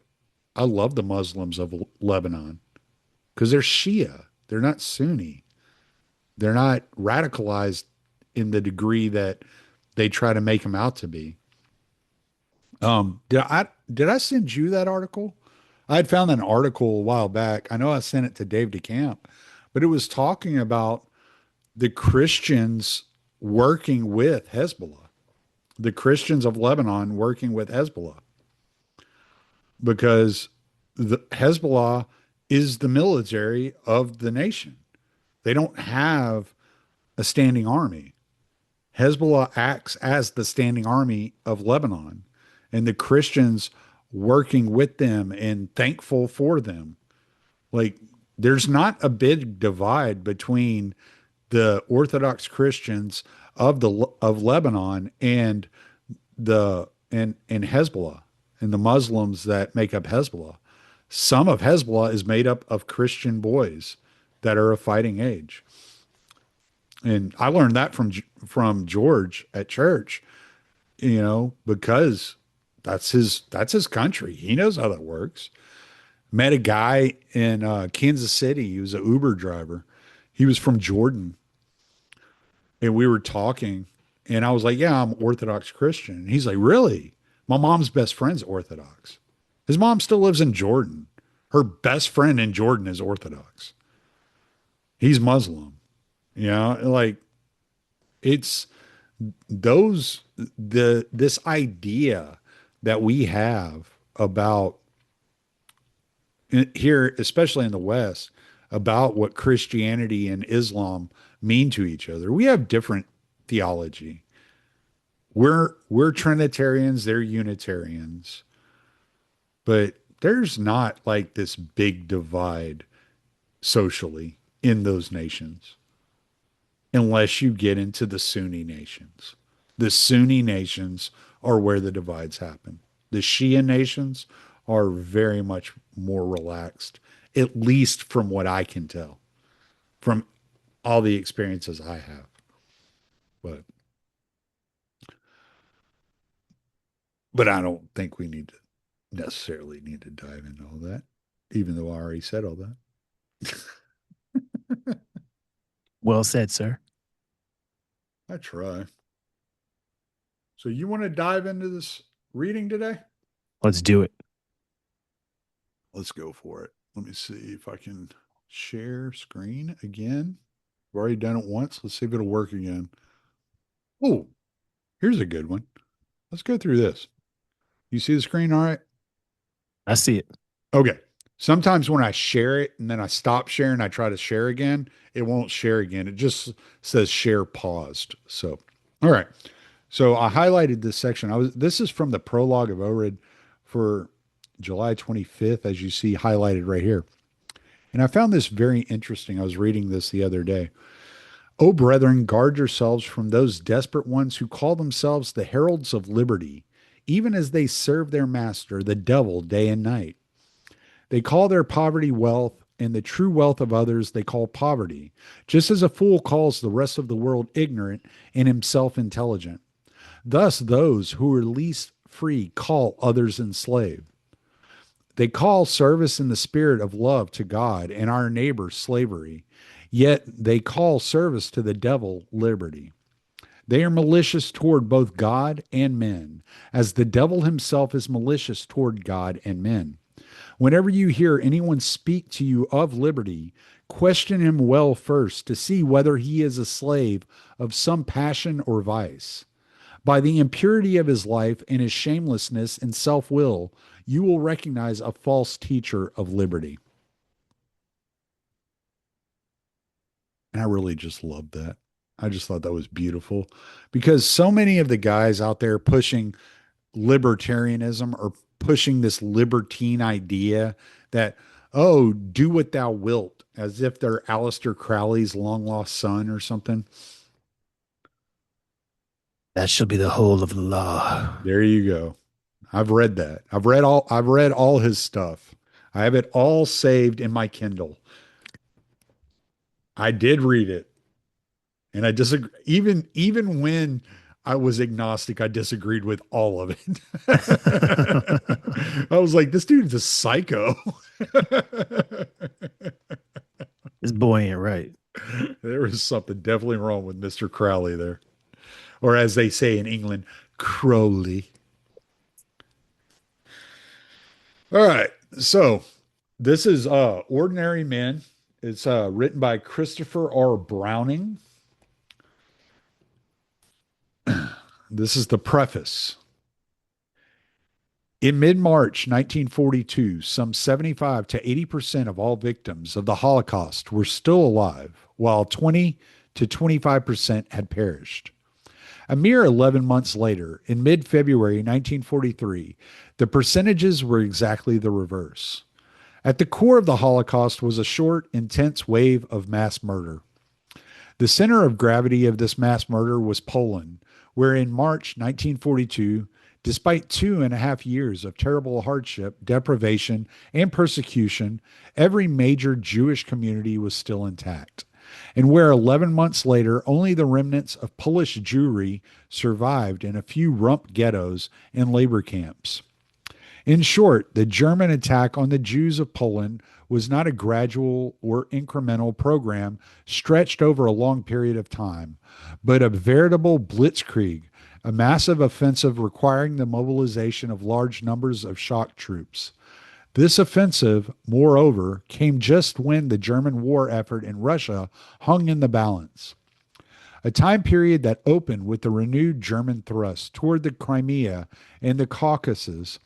the Muslims of Lebanon because they're Shia. They're not Sunni. They're not radicalized in the degree that they try to make them out to be. Did I send you that article? I had found an article a while back. I know I sent it to Dave DeCamp, but it was talking about the Christians working with Hezbollah, the Christians of Lebanon working with Hezbollah, because the Hezbollah is the military of the nation. They don't have a standing army. Hezbollah acts as the standing army of Lebanon, and the Christians working with them and thankful for them. Like, there's not a big divide between the Orthodox Christians of Lebanon and and Hezbollah and the Muslims that make up Hezbollah. Some of Hezbollah is made up of Christian boys that are of fighting age. And I learned that from George at church, because that's his country. He knows how that works. Met a guy in Kansas City. He was an Uber driver. He was from Jordan, and we were talking, and I was like, "Yeah, I'm Orthodox Christian." And he's like, "Really? My mom's best friend's Orthodox. His mom still lives in Jordan. Her best friend in Jordan is Orthodox. He's Muslim." Like it's this idea that we have about here, especially in the West, about what Christianity and Islam mean to each other. We have different theology. We're Trinitarians, they're Unitarians, but there's not like this big divide socially in those nations unless you get into the Sunni nations. The Sunni nations are where the divides happen. The Shia nations are very much more relaxed, at least from what I can tell, from all the experiences I have. But but I don't think we necessarily need to dive into all that, even though I already said all that. Well said, sir. I try. So you want to dive into this reading today? Let's do it. Let's go for it. Let me see if I can share screen again. I've already done it once. Let's see if it'll work again. Oh, here's a good one. Let's go through this. You see the screen all right? I see it. Okay. Sometimes when I share it and then I stop sharing, I try to share again, it won't share again. It just says share paused. So, all right. So I highlighted this section. This is from the prologue of Orid for July 25th, as you see highlighted right here. And I found this very interesting. I was reading this the other day. O brethren, guard yourselves from those desperate ones who call themselves the heralds of liberty, even as they serve their master, the devil, day and night. They call their poverty wealth, and the true wealth of others they call poverty, just as a fool calls the rest of the world ignorant and himself intelligent. Thus, those who are least free call others enslaved. They call service in the spirit of love to God and our neighbor slavery, yet they call service to the devil liberty. They are malicious toward both God and men, as the devil himself is malicious toward God and men. Whenever you hear anyone speak to you of liberty, question him well first to see whether he is a slave of some passion or vice. By the impurity of his life and his shamelessness and self will, you will recognize a false teacher of liberty. And I really just loved that. I just thought that was beautiful because so many of the guys out there pushing libertarianism or pushing this libertine idea that, oh, do what thou wilt, as if they're Aleister Crowley's long lost son or something. That shall be the whole of the law. There you go. I've read that. I've read all his stuff. I have it all saved in my Kindle. I did read it. And I disagree. Even when I was agnostic, I disagreed with all of it. I was like, this dude's a psycho. This boy ain't right. There was something definitely wrong with Mr. Crowley there. Or as they say in England, Crowley. All right. So this is Ordinary Men. It's written by Christopher R. Browning. This is the preface. In mid March 1942, some 75 to 80% of all victims of the Holocaust were still alive, while 20 to 25% had perished. A mere 11 months later, in mid February 1943, the percentages were exactly the reverse. At the core of the Holocaust was a short, intense wave of mass murder. The center of gravity of this mass murder was Poland, where in March 1942, despite 2.5 years of terrible hardship, deprivation, and persecution, every major Jewish community was still intact, and where 11 months later, only the remnants of Polish Jewry survived in a few rump ghettos and labor camps. In short, the German attack on the Jews of Poland was not a gradual or incremental program stretched over a long period of time, but a veritable blitzkrieg, a massive offensive requiring the mobilization of large numbers of shock troops. This offensive, moreover, came just when the German war effort in Russia hung in the balance. A time period that opened with the renewed German thrust toward the Crimea and the Caucasus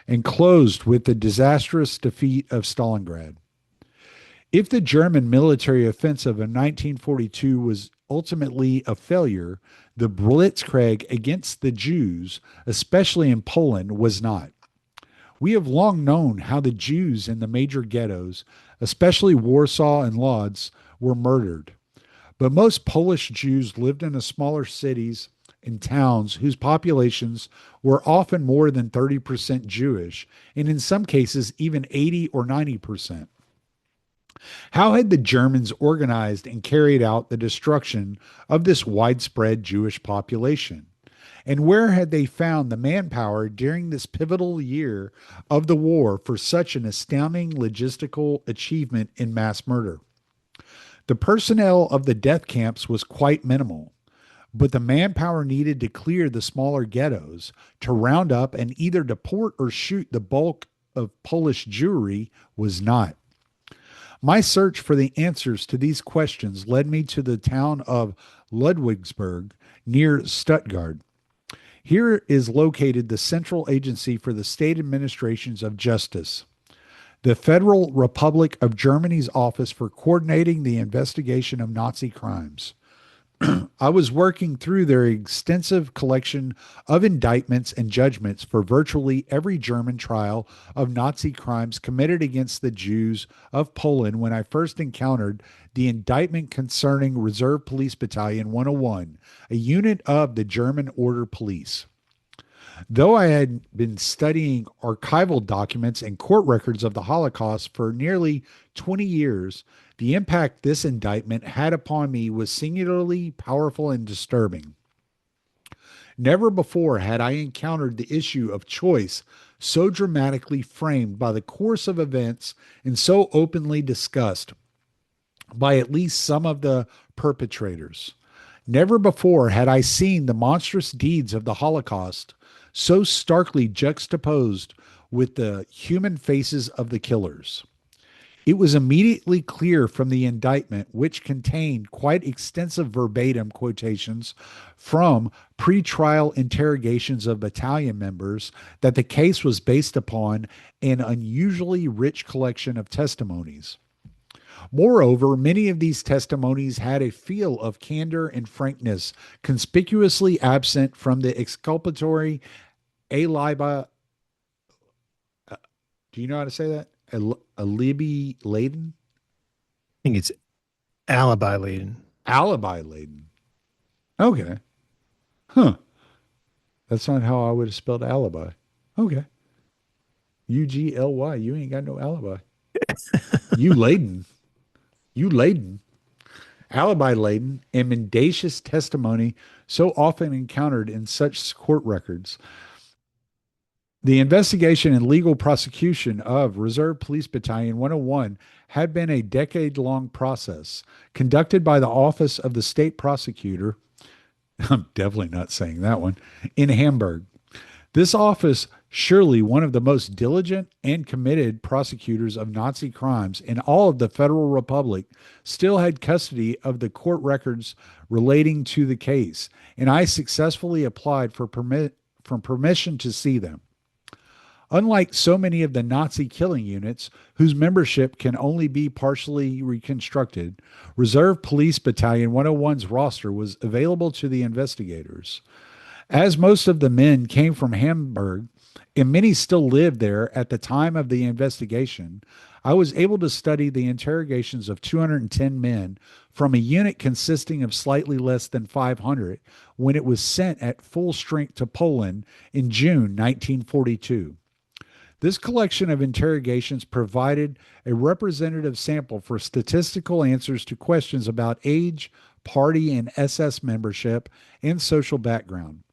and closed with the disastrous defeat of Stalingrad. If the German military offensive of 1942 was ultimately a failure, the Blitzkrieg against the Jews, especially in Poland, was not. We have long known how the Jews in the major ghettos, especially Warsaw and Lodz, were murdered. But most Polish Jews lived in the smaller cities and towns whose populations were often more than 30% Jewish, and in some cases even 80 or 90%. How had the Germans organized and carried out the destruction of this widespread Jewish population? And where had they found the manpower during this pivotal year of the war for such an astounding logistical achievement in mass murder? The personnel of the death camps was quite minimal, but the manpower needed to clear the smaller ghettos, to round up and either deport or shoot the bulk of Polish Jewry was not. My search for the answers to these questions led me to the town of Ludwigsburg near Stuttgart. Here is located the Central Agency for the State Administrations of Justice, the Federal Republic of Germany's Office for Coordinating the Investigation of Nazi Crimes. I was working through their extensive collection of indictments and judgments for virtually every German trial of Nazi crimes committed against the Jews of Poland when I first encountered the indictment concerning Reserve Police Battalion 101, a unit of the German Order Police. Though I had been studying archival documents and court records of the Holocaust for nearly 20 years, the impact this indictment had upon me was singularly powerful and disturbing. Never before had I encountered the issue of choice so dramatically framed by the course of events and so openly discussed by at least some of the perpetrators. Never before had I seen the monstrous deeds of the Holocaust so starkly juxtaposed with the human faces of the killers. It was immediately clear from the indictment, which contained quite extensive verbatim quotations from pre-trial interrogations of battalion members, that the case was based upon an unusually rich collection of testimonies. Moreover, many of these testimonies had a feel of candor and frankness conspicuously absent from the exculpatory alibi. Do you know how to say that? Alibi laden? I think it's alibi laden. Alibi laden. Okay. Huh. That's not how I would have spelled alibi. Okay. Ugly. You ain't got no alibi. You laden. You laden. Alibi laden and mendacious testimony so often encountered in such court records. The investigation and legal prosecution of Reserve Police Battalion 101 had been a decade long process conducted by the Office of the State Prosecutor. I'm definitely not saying that one, in Hamburg. This office, surely one of the most diligent and committed prosecutors of Nazi crimes in all of the Federal Republic, still had custody of the court records relating to the case, and I successfully applied for permission to see them. Unlike so many of the Nazi killing units, whose membership can only be partially reconstructed, Reserve Police Battalion 101's roster was available to the investigators. As most of the men came from Hamburg, and many still lived there at the time of the investigation, I was able to study the interrogations of 210 men from a unit consisting of slightly less than 500 when it was sent at full strength to Poland in June 1942. This collection of interrogations provided a representative sample for statistical answers to questions about age, party and SS membership, and social background.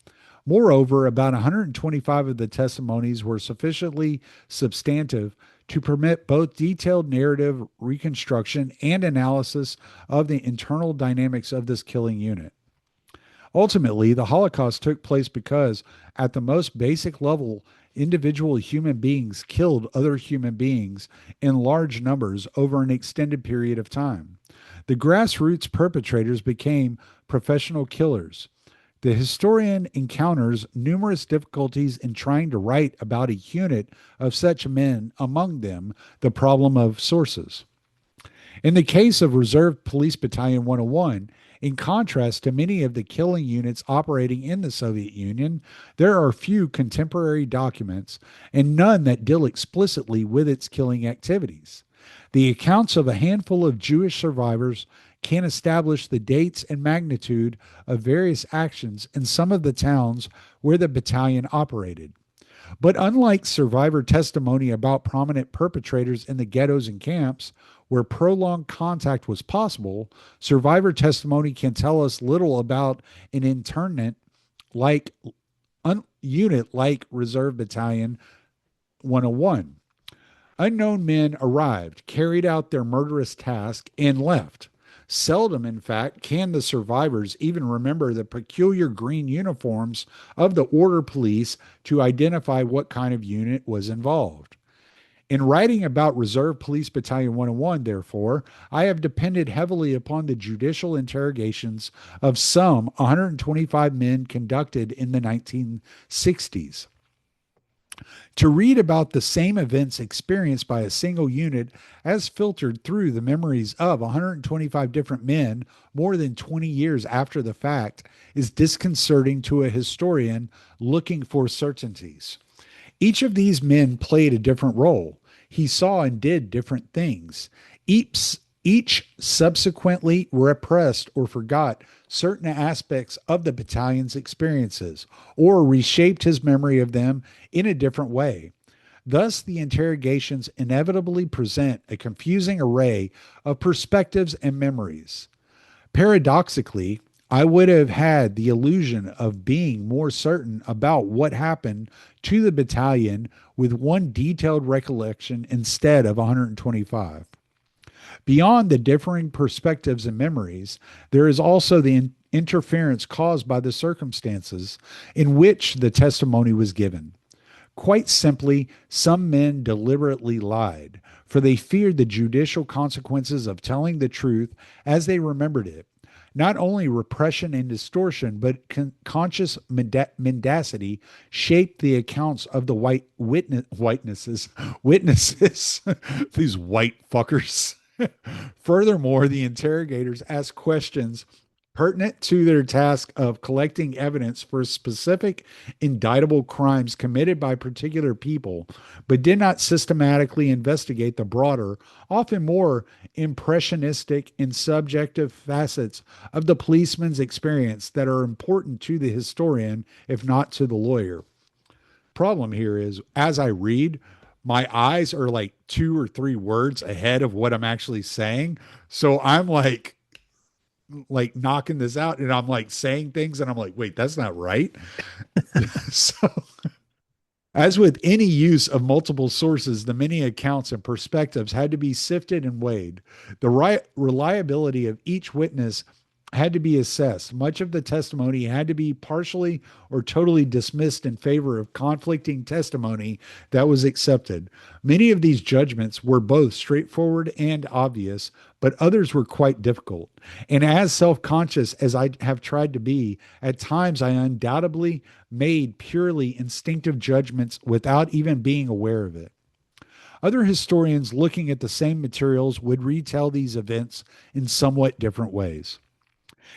Moreover, about 125 of the testimonies were sufficiently substantive to permit both detailed narrative reconstruction and analysis of the internal dynamics of this killing unit. Ultimately, the Holocaust took place because, at the most basic level, individual human beings killed other human beings in large numbers over an extended period of time. The grassroots perpetrators became professional killers. The historian encounters numerous difficulties in trying to write about a unit of such men, among them the problem of sources. In the case of Reserve Police Battalion 101, in contrast to many of the killing units operating in the Soviet Union, there are few contemporary documents and none that deal explicitly with its killing activities. The accounts of a handful of Jewish survivors can establish the dates and magnitude of various actions in some of the towns where the battalion operated. But unlike survivor testimony about prominent perpetrators in the ghettos and camps, where prolonged contact was possible, survivor testimony can tell us little about an internment like unit like Reserve Battalion 101. Unknown men arrived, carried out their murderous task, and left. Seldom, in fact, can the survivors even remember the peculiar green uniforms of the order police to identify what kind of unit was involved. In writing about Reserve Police Battalion 101, therefore, I have depended heavily upon the judicial interrogations of some 125 men conducted in the 1960s. To read about the same events experienced by a single unit as filtered through the memories of 125 different men more than 20 years after the fact is disconcerting to a historian looking for certainties. Each of these men played a different role. He saw and did different things. Each subsequently repressed or forgot certain aspects of the battalion's experiences or reshaped his memory of them in a different way. Thus, the interrogations inevitably present a confusing array of perspectives and memories. Paradoxically, I would have had the illusion of being more certain about what happened to the battalion with one detailed recollection instead of 125. Beyond the differing perspectives and memories, there is also the interference caused by the circumstances in which the testimony was given. Quite simply, some men deliberately lied, for they feared the judicial consequences of telling the truth as they remembered it. Not only repression and distortion, but conscious mendacity shaped the accounts of the witnesses, these white fuckers. Furthermore, the interrogators asked questions pertinent to their task of collecting evidence for specific indictable crimes committed by particular people, but did not systematically investigate the broader, often more impressionistic and subjective facets of the policeman's experience that are important to the historian, if not to the lawyer. Problem here is, as I read, my eyes are like two or three words ahead of what I'm actually saying. So I'm like knocking this out and I'm like saying things and I'm like, wait, that's not right. So as with any use of multiple sources, the many accounts and perspectives had to be sifted and weighed. The reliability of each witness had to be assessed. Much of the testimony had to be partially or totally dismissed in favor of conflicting testimony that was accepted. Many of these judgments were both straightforward and obvious, but others were quite difficult. And as self conscious as I have tried to be, at times I undoubtedly made purely instinctive judgments without even being aware of it. Other historians looking at the same materials would retell these events in somewhat different ways.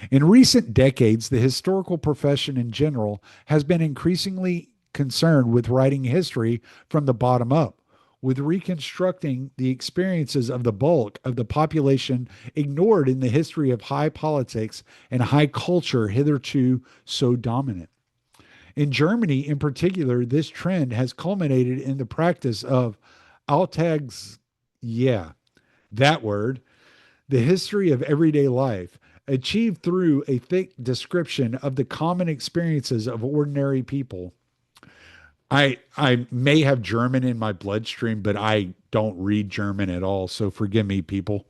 In recent decades, the historical profession in general has been increasingly concerned with writing history from the bottom up, with reconstructing the experiences of the bulk of the population ignored in the history of high politics and high culture hitherto so dominant. In Germany, in particular, this trend has culminated in the practice of Alltags, yeah, that word, the history of everyday life, achieved through a thick description of the common experiences of ordinary people. I may have German in my bloodstream, but I don't read German at all, so forgive me, people.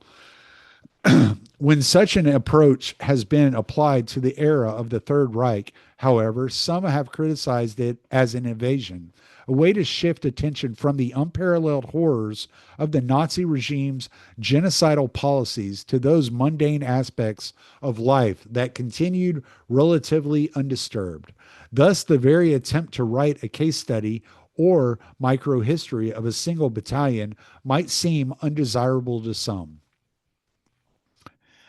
When such an approach has been applied to the era of the Third Reich, however, some have criticized it as an invasion, a way to shift attention from the unparalleled horrors of the Nazi regime's genocidal policies to those mundane aspects of life that continued relatively undisturbed. Thus, the very attempt to write a case study or microhistory of a single battalion might seem undesirable to some.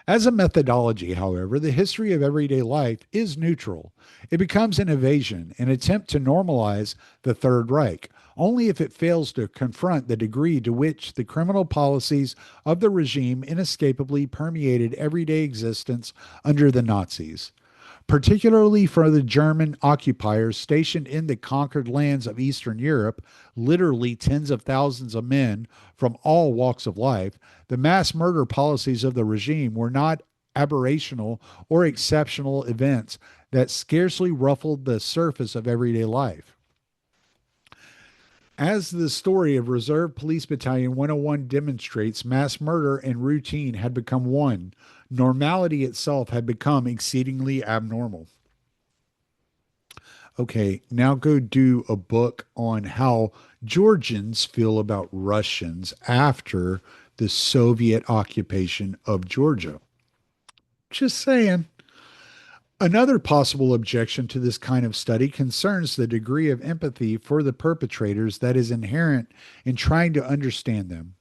As a methodology, however, the history of everyday life is neutral. It becomes an evasion, an attempt to normalize the Third Reich, only if it fails to confront the degree to which the criminal policies of the regime inescapably permeated everyday existence under the Nazis. Particularly for the German occupiers stationed in the conquered lands of Eastern Europe, literally tens of thousands of men from all walks of life, the mass murder policies of the regime were not aberrational or exceptional events that scarcely ruffled the surface of everyday life. As the story of Reserve Police Battalion 101 demonstrates, mass murder and routine had become one. Normality itself had become exceedingly abnormal. Okay, now go do a book on how Georgians feel about Russians after the Soviet occupation of Georgia. Just saying. Another possible objection to this kind of study concerns the degree of empathy for the perpetrators that is inherent in trying to understand them.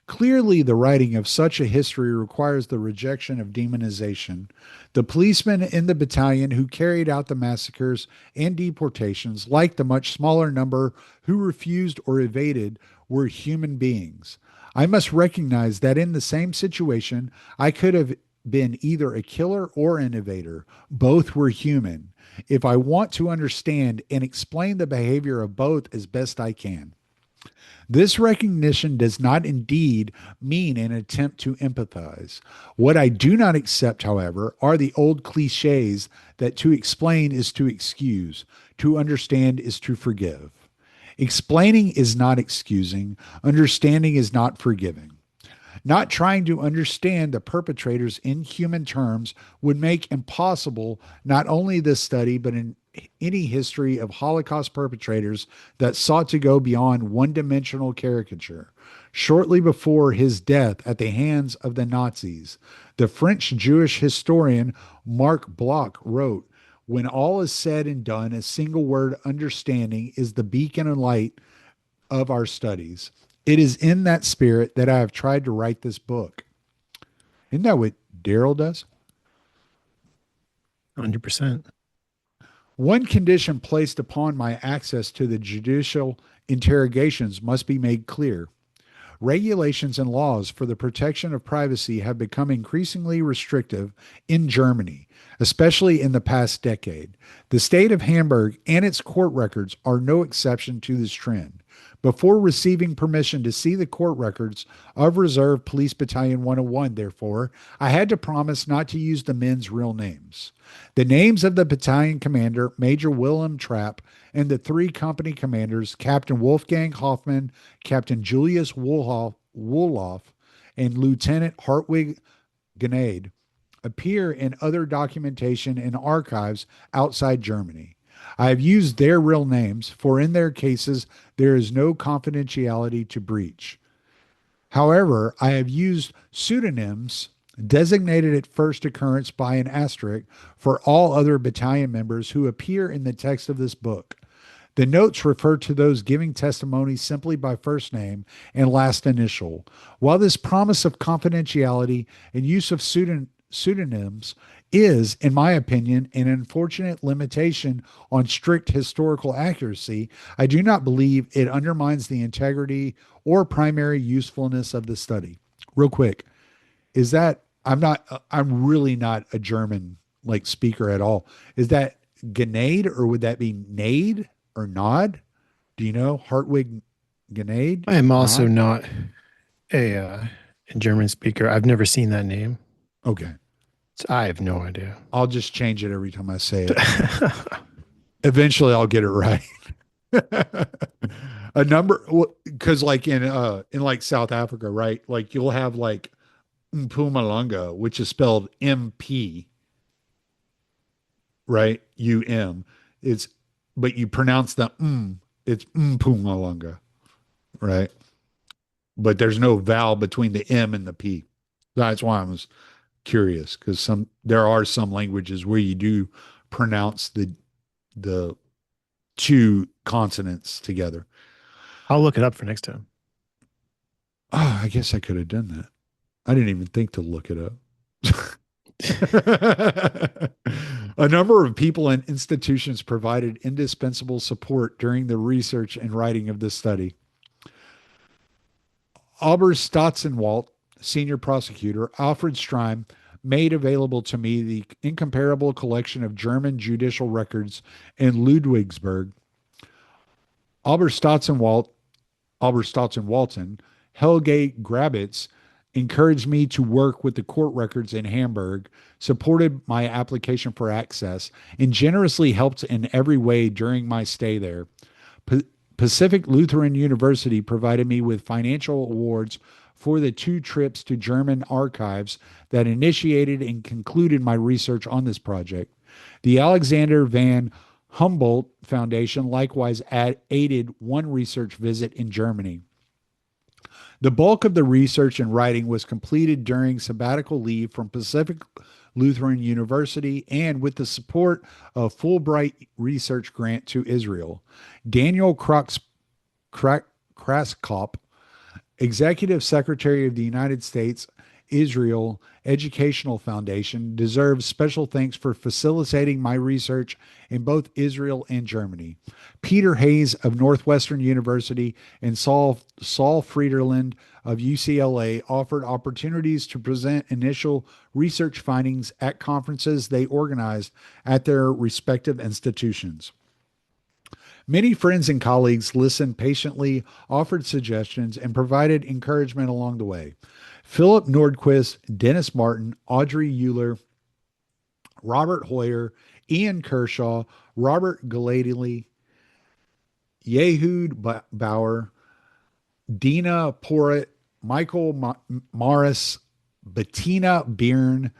Clearly, the writing of such a history requires the rejection of demonization. The policemen in the battalion who carried out the massacres and deportations, like the much smaller number who refused or evaded, were human beings. I must recognize that in the same situation, I could have been either a killer or an evader. Both were human. If I want to understand and explain the behavior of both as best I can. This recognition does not indeed mean an attempt to empathize. What I do not accept, however, are the old cliches that to explain is to excuse, to understand is to forgive. Explaining is not excusing, understanding is not forgiving. Not trying to understand the perpetrators in human terms would make impossible not only this study, but in any history of Holocaust perpetrators that sought to go beyond one dimensional caricature. Shortly before his death at the hands of the Nazis, the French Jewish historian Marc Bloch wrote, when all is said and done, a single word, understanding, is the beacon and light of our studies. It is in that spirit that I have tried to write this book. Isn't that what Daryl does? 100%. One condition placed upon my access to the judicial interrogations must be made clear. Regulations and laws for the protection of privacy have become increasingly restrictive in Germany, especially in the past decade. The state of Hamburg and its court records are no exception to this trend. Before receiving permission to see the court records of Reserve Police Battalion 101, therefore, I had to promise not to use the men's real names. The names of the battalion commander, Major Wilhelm Trapp, and the three company commanders, Captain Wolfgang Hoffman, Captain Julius Wooloff, and Lieutenant Hartwig Gnade, appear in other documentation and archives outside Germany. I have used their real names, for in their cases there is no confidentiality to breach. However, I have used pseudonyms designated at first occurrence by an asterisk for all other battalion members who appear in the text of this book. The notes refer to those giving testimony simply by first name and last initial. While this promise of confidentiality and use of pseudonyms is, in my opinion, an unfortunate limitation on strict historical accuracy, I do not believe it undermines the integrity or primary usefulness of the study. Real quick, is that I'm really not a German like speaker at all. Is that Grenade or would that be Nade or Nod? Do you know Hartwig Grenade? I am also Nod? not a German speaker. I've never seen that name. Okay. So I have no idea. I'll just change it every time I say it. Eventually I'll get it right. A number because like in like South Africa, right? Like you'll have like Mpumalanga, which is spelled MP, right? UM. It's but you pronounce the it's Mpumalanga, right? But there's no vowel between the M and the P. That's why I was curious because there are some languages where you do pronounce the two consonants together. I'll look it up for next time. Oh, I guess I could have done that. I didn't even think to look it up. A number of people and institutions provided indispensable support during the research and writing of this study. Oberstaatsanwalt, senior prosecutor, Alfred Streim, made available to me the incomparable collection of German judicial records in Ludwigsburg. Oberstaatsanwalt, Oberstaatsanwalten, Helge Grabitz encouraged me to work with the court records in Hamburg, supported my application for access, and generously helped in every way during my stay there. Pacific Lutheran University provided me with financial awards for the two trips to German archives that initiated and concluded my research on this project. The Alexander van Humboldt Foundation likewise aided one research visit in Germany. The bulk of the research and writing was completed during sabbatical leave from Pacific Lutheran University, and with the support of Fulbright research grant to Israel. Daniel Kraskop, Executive Secretary of the United States Israel Educational Foundation, deserves special thanks for facilitating my research in both Israel and Germany. Peter Hayes of Northwestern University and Saul Friederland of UCLA offered opportunities to present initial research findings at conferences they organized at their respective institutions. Many friends and colleagues listened patiently, offered suggestions, and provided encouragement along the way. Philip Nordquist, Dennis Martin, Audrey Euler, Robert Hoyer, Ian Kershaw, Robert Galately, Yehud Bauer, Dina Porritt, Michael Morris, Bettina Byrne,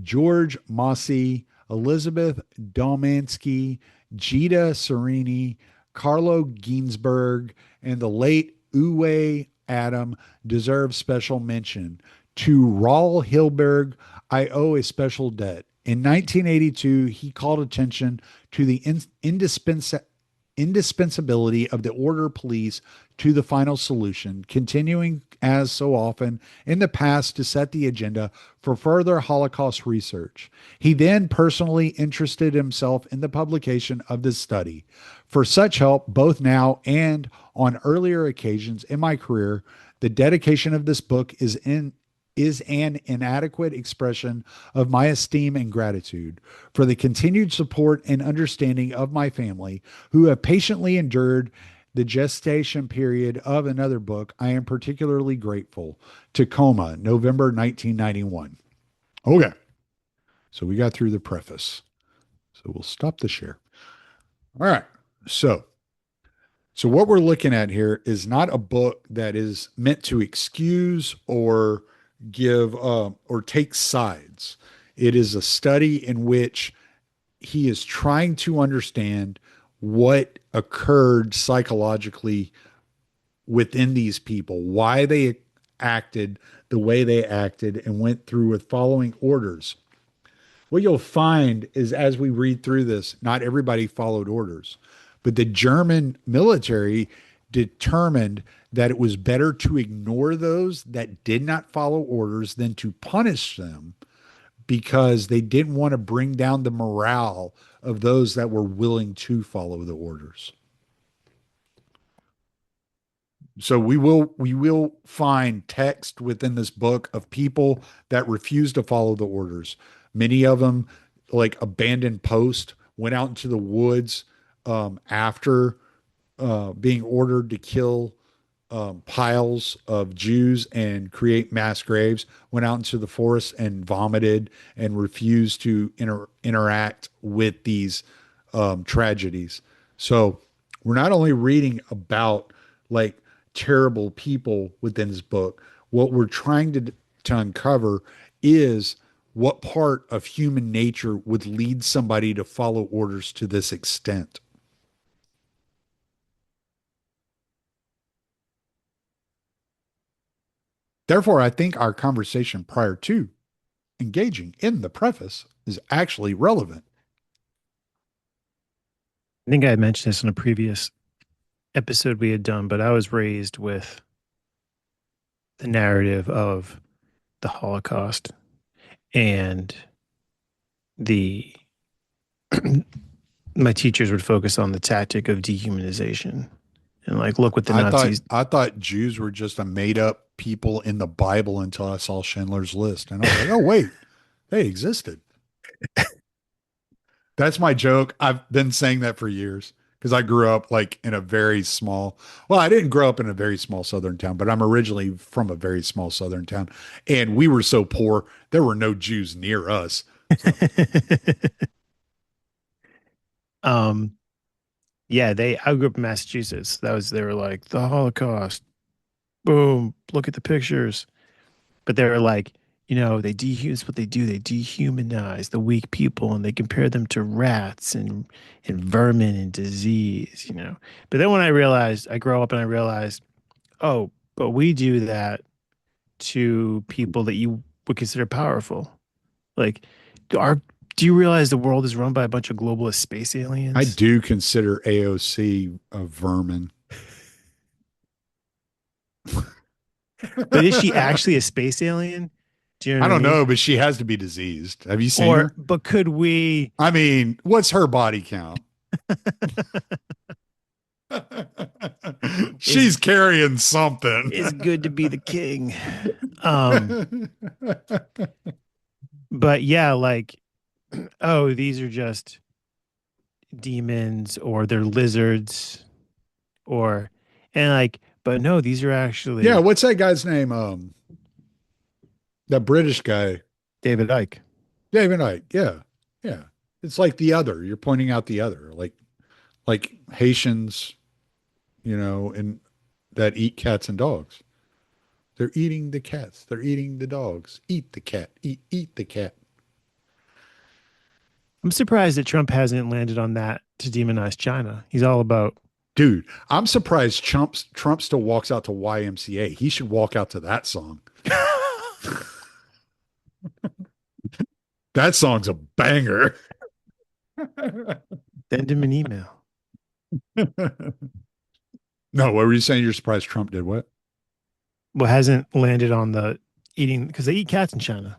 George Mossy, Elizabeth Domansky, Gita Serini, Carlo Ginsberg, and the late Uwe Adam deserve special mention. To Raul Hilberg, I owe a special debt. In 1982, he called attention to the indispensability of the order police to the final solution, continuing as so often in the past to set the agenda for further Holocaust research. He then personally interested himself in the publication of this study. For such help, both now and on earlier occasions in my career, the dedication of this book is an inadequate expression of my esteem and gratitude for the continued support and understanding of my family, who have patiently endured the gestation period of another book. I am particularly grateful. Tacoma, November 1991. Okay, so we got through the preface. So we'll stop the share. All right. So So what we're looking at here is not a book that is meant to excuse or give or take sides. It is a study in which he is trying to understand what occurred psychologically within these people, why they acted the way they acted and went through with following orders. What you'll find is as we read through this, not everybody followed orders, but the German military determined that it was better to ignore those that did not follow orders than to punish them because they didn't want to bring down the morale of those that were willing to follow the orders. So we will find text within this book of people that refused to follow the orders. Many of them like abandoned post, went out into the woods after being ordered to kill piles of Jews and create mass graves, went out into the forest and vomited and refused to interact with these tragedies. So we're not only reading about like terrible people within this book, what we're trying to uncover is what part of human nature would lead somebody to follow orders to this extent. Therefore, I think our conversation prior to engaging in the preface is actually relevant. I think I had mentioned this in a previous episode we had done, but I was raised with the narrative of the Holocaust and the my teachers would focus on the tactic of dehumanization and like look what the Nazis. I thought Jews were just a made up people in the Bible until I saw Schindler's List, and I was like, oh wait, they existed. That's my joke. I've been saying that for years because I grew up like in a very small. Well, I didn't grow up in a very small southern town, but I'm originally from a very small southern town, and we were so poor there were no Jews near us. So um yeah, I grew up in Massachusetts. They were like the Holocaust. Boom, look at the pictures. But they were like, they dehumanize what they do. They dehumanize the weak people and they compare them to rats and vermin and disease. But then when I grow up and I realized, oh, but we do that to people that you would consider powerful. Like Are do you realize the world is run by a bunch of globalist space I aliens? do consider AOC a vermin. But is she actually a space alien? Do you know I what I don't mean? know, but she has to be diseased. Have you seen Or her? but could we I mean, what's her body count? is She's carrying something. is good to be the king? Um, but yeah, like, oh, these are just demons or they're lizards or and like, but no, these are Yeah, actually what's that guy's name? That British guy, David Icke. David Icke. Yeah, yeah. It's like the other. You're pointing out the other, like Haitians, and that eat cats and dogs. They're eating the cats. They're eating the dogs. Eat the cat. Eat the cat. I'm surprised that Trump hasn't landed on that to demonize China. He's all about Dude, I'm surprised Trump still walks out to YMCA. He should walk out to that song. That song's a banger. send him an email. No, what were you saying? You're surprised Trump did what? Well, hasn't landed on the eating because they eat cats in China.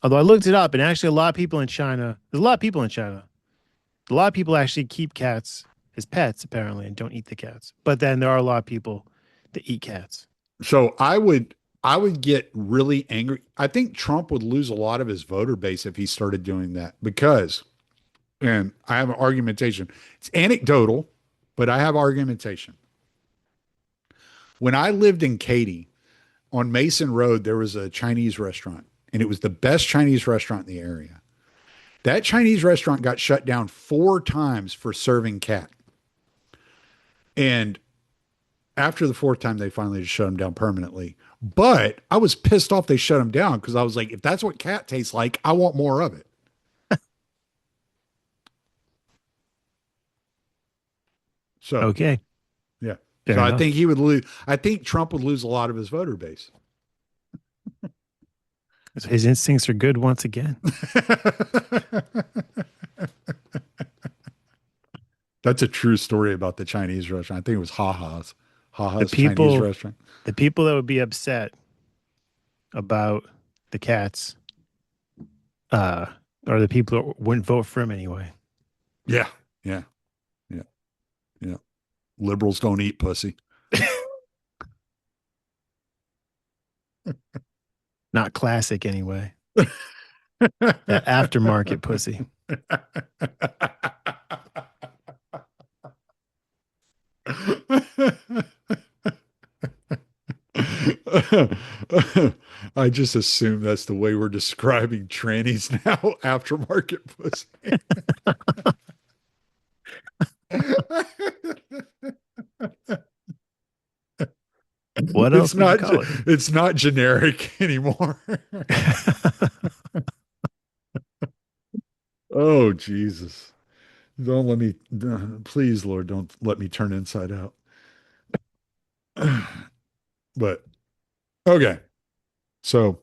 Although I looked it up, and actually, a lot of people in China, there's a lot of people in China. A lot of people actually keep cats as pets, apparently, and don't eat the cats. But then there are a lot of people that eat cats. So I would get really angry. I think Trump would lose a lot of his voter base if he started doing that because, and I have an argumentation. It's anecdotal, but I have argumentation. When I lived in Katy on Mason Road, there was a Chinese restaurant, and it was the best Chinese restaurant in the area. That Chinese restaurant got shut down 4 times for serving cat. And after the fourth time, they finally just shut him down permanently. But I was pissed off they shut him down because I was like, if that's what cat tastes like, I want more of it. So, Okay, yeah. So fair I think enough. he would lose. I think Trump would lose a lot of his voter base. So his instincts are good once again. That's a true story about the Chinese restaurant. I think it was The Haha's Chinese people, restaurant. the people that would be upset about the cats, uh, are the people that wouldn't vote for him anyway. Yeah. Yeah. Yeah. Yeah. Liberals don't eat pussy. Not classic anyway. That aftermarket pussy. I just assume that's the way we're describing trannies now, aftermarket pussy. What It's else would you not call it? it's not generic anymore. Oh Jesus. Don't let me please Lord, don't let me turn inside out. But okay. So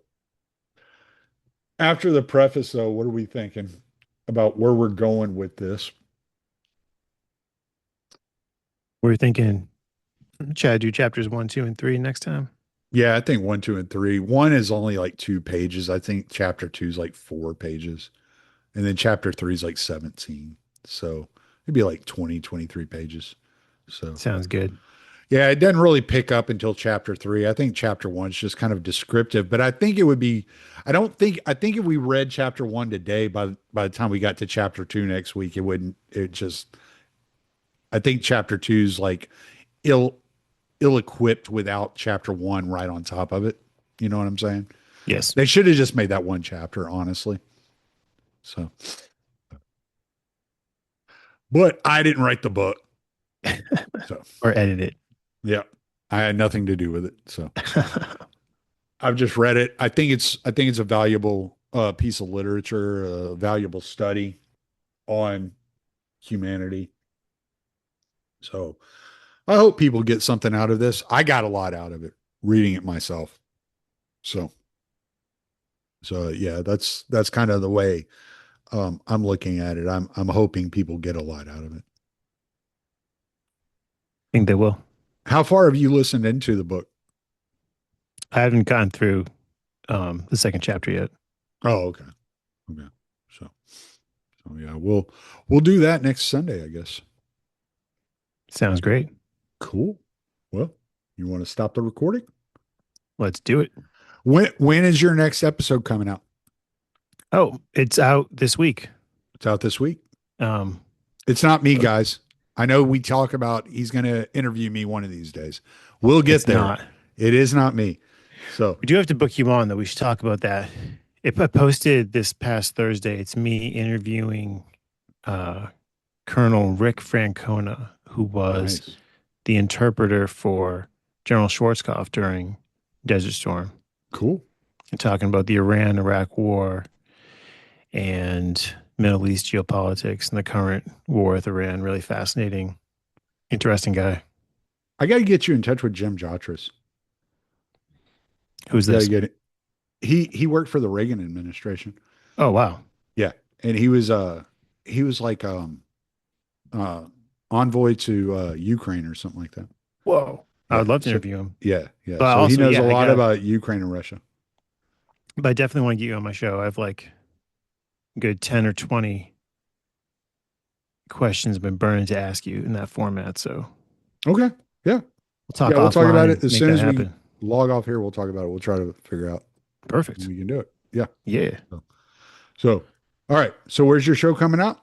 after the preface though, what are we thinking about where we're going with this? We're thinking, Chad, do chapters one, two, and three next time. Yeah, I think one, two, and three. One is only like 2 pages. I think chapter two is like 4 pages. And then chapter three is like 17. So it'd be like 20, 23 pages. So Sounds good. yeah, it doesn't really pick up until chapter three. I think chapter one is just kind of descriptive, but I think it would be, I think if we read chapter one today, by the time we got to chapter two next week, I think chapter two is like ill, ill equipped without chapter one right on top of it. You know what I'm saying? Yes. They should have just made that one chapter, honestly. So, but I didn't write the book. So, Or edit it. yeah, I had nothing to do with it. So, I've just read it. I think it's a valuable piece of literature, a valuable study on humanity. So, I hope people get something out of this. I got a lot out of it reading it myself. So, So yeah, that's kind of the way I'm looking at it. I'm hoping people get a lot out of it. I think they will. How far have you listened into the book? I haven't gone through the second chapter yet. Oh, okay. Okay. So so yeah, we'll do that next Sunday, I guess. Sounds great. Cool. Well, you want to stop the recording? Let's do it. When is your next episode coming out? Oh, it's out this week. It's out this week. Um, It's not me, guys. I know we talk about he's going to interview me one of these days. We'll get it's there. not. It is not me. So, We do have to book you on, though. We should talk about that. If I posted this past Thursday, it's me interviewing uh, Colonel Rick Francona, who was nice. the interpreter for General Schwarzkopf during Desert Storm, Cool. and talking about the Iran-Iraq war and Middle East geopolitics and the current war with Iran. Really fascinating, interesting guy. I got to get you in touch with Jim Jotras. Who's Got to this? get it. He worked for the Reagan administration. Oh, wow. Yeah. And he was like uh envoy to Ukraine or something like that. Whoa. I Yeah. would love to So interview him. yeah, yeah. But So he also, knows a yeah, lot about Ukraine and Russia. but I definitely want to get you on my show. I have like a good 10 or 20 questions I've been burning to ask you in that format. So Okay. Yeah. we'll talk Yeah, we'll talk offline about it and as make soon that as we happen. log off here. We'll talk about it. We'll try to figure out when Perfect. we can do it. Yeah. Yeah. So, so all right. So where's your show coming out?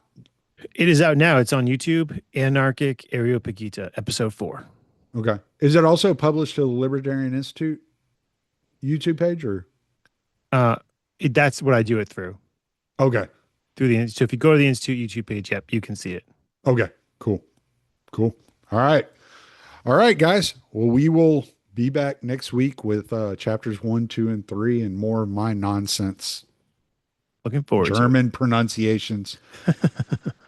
It is out now. It's on YouTube. Anarchic Areopagita, episode 4. Okay. Is it also published to the Libertarian Institute YouTube page or? Uh, that's what I do it Okay. through the so if you go to the Institute YouTube page, yep, you can see it. Okay. Cool. Cool. All right. All right, guys. Well, we will be back next week with chapters 1, 2, and 3 and more of my nonsense Looking forward to German pronunciations. it.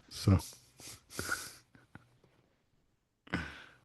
So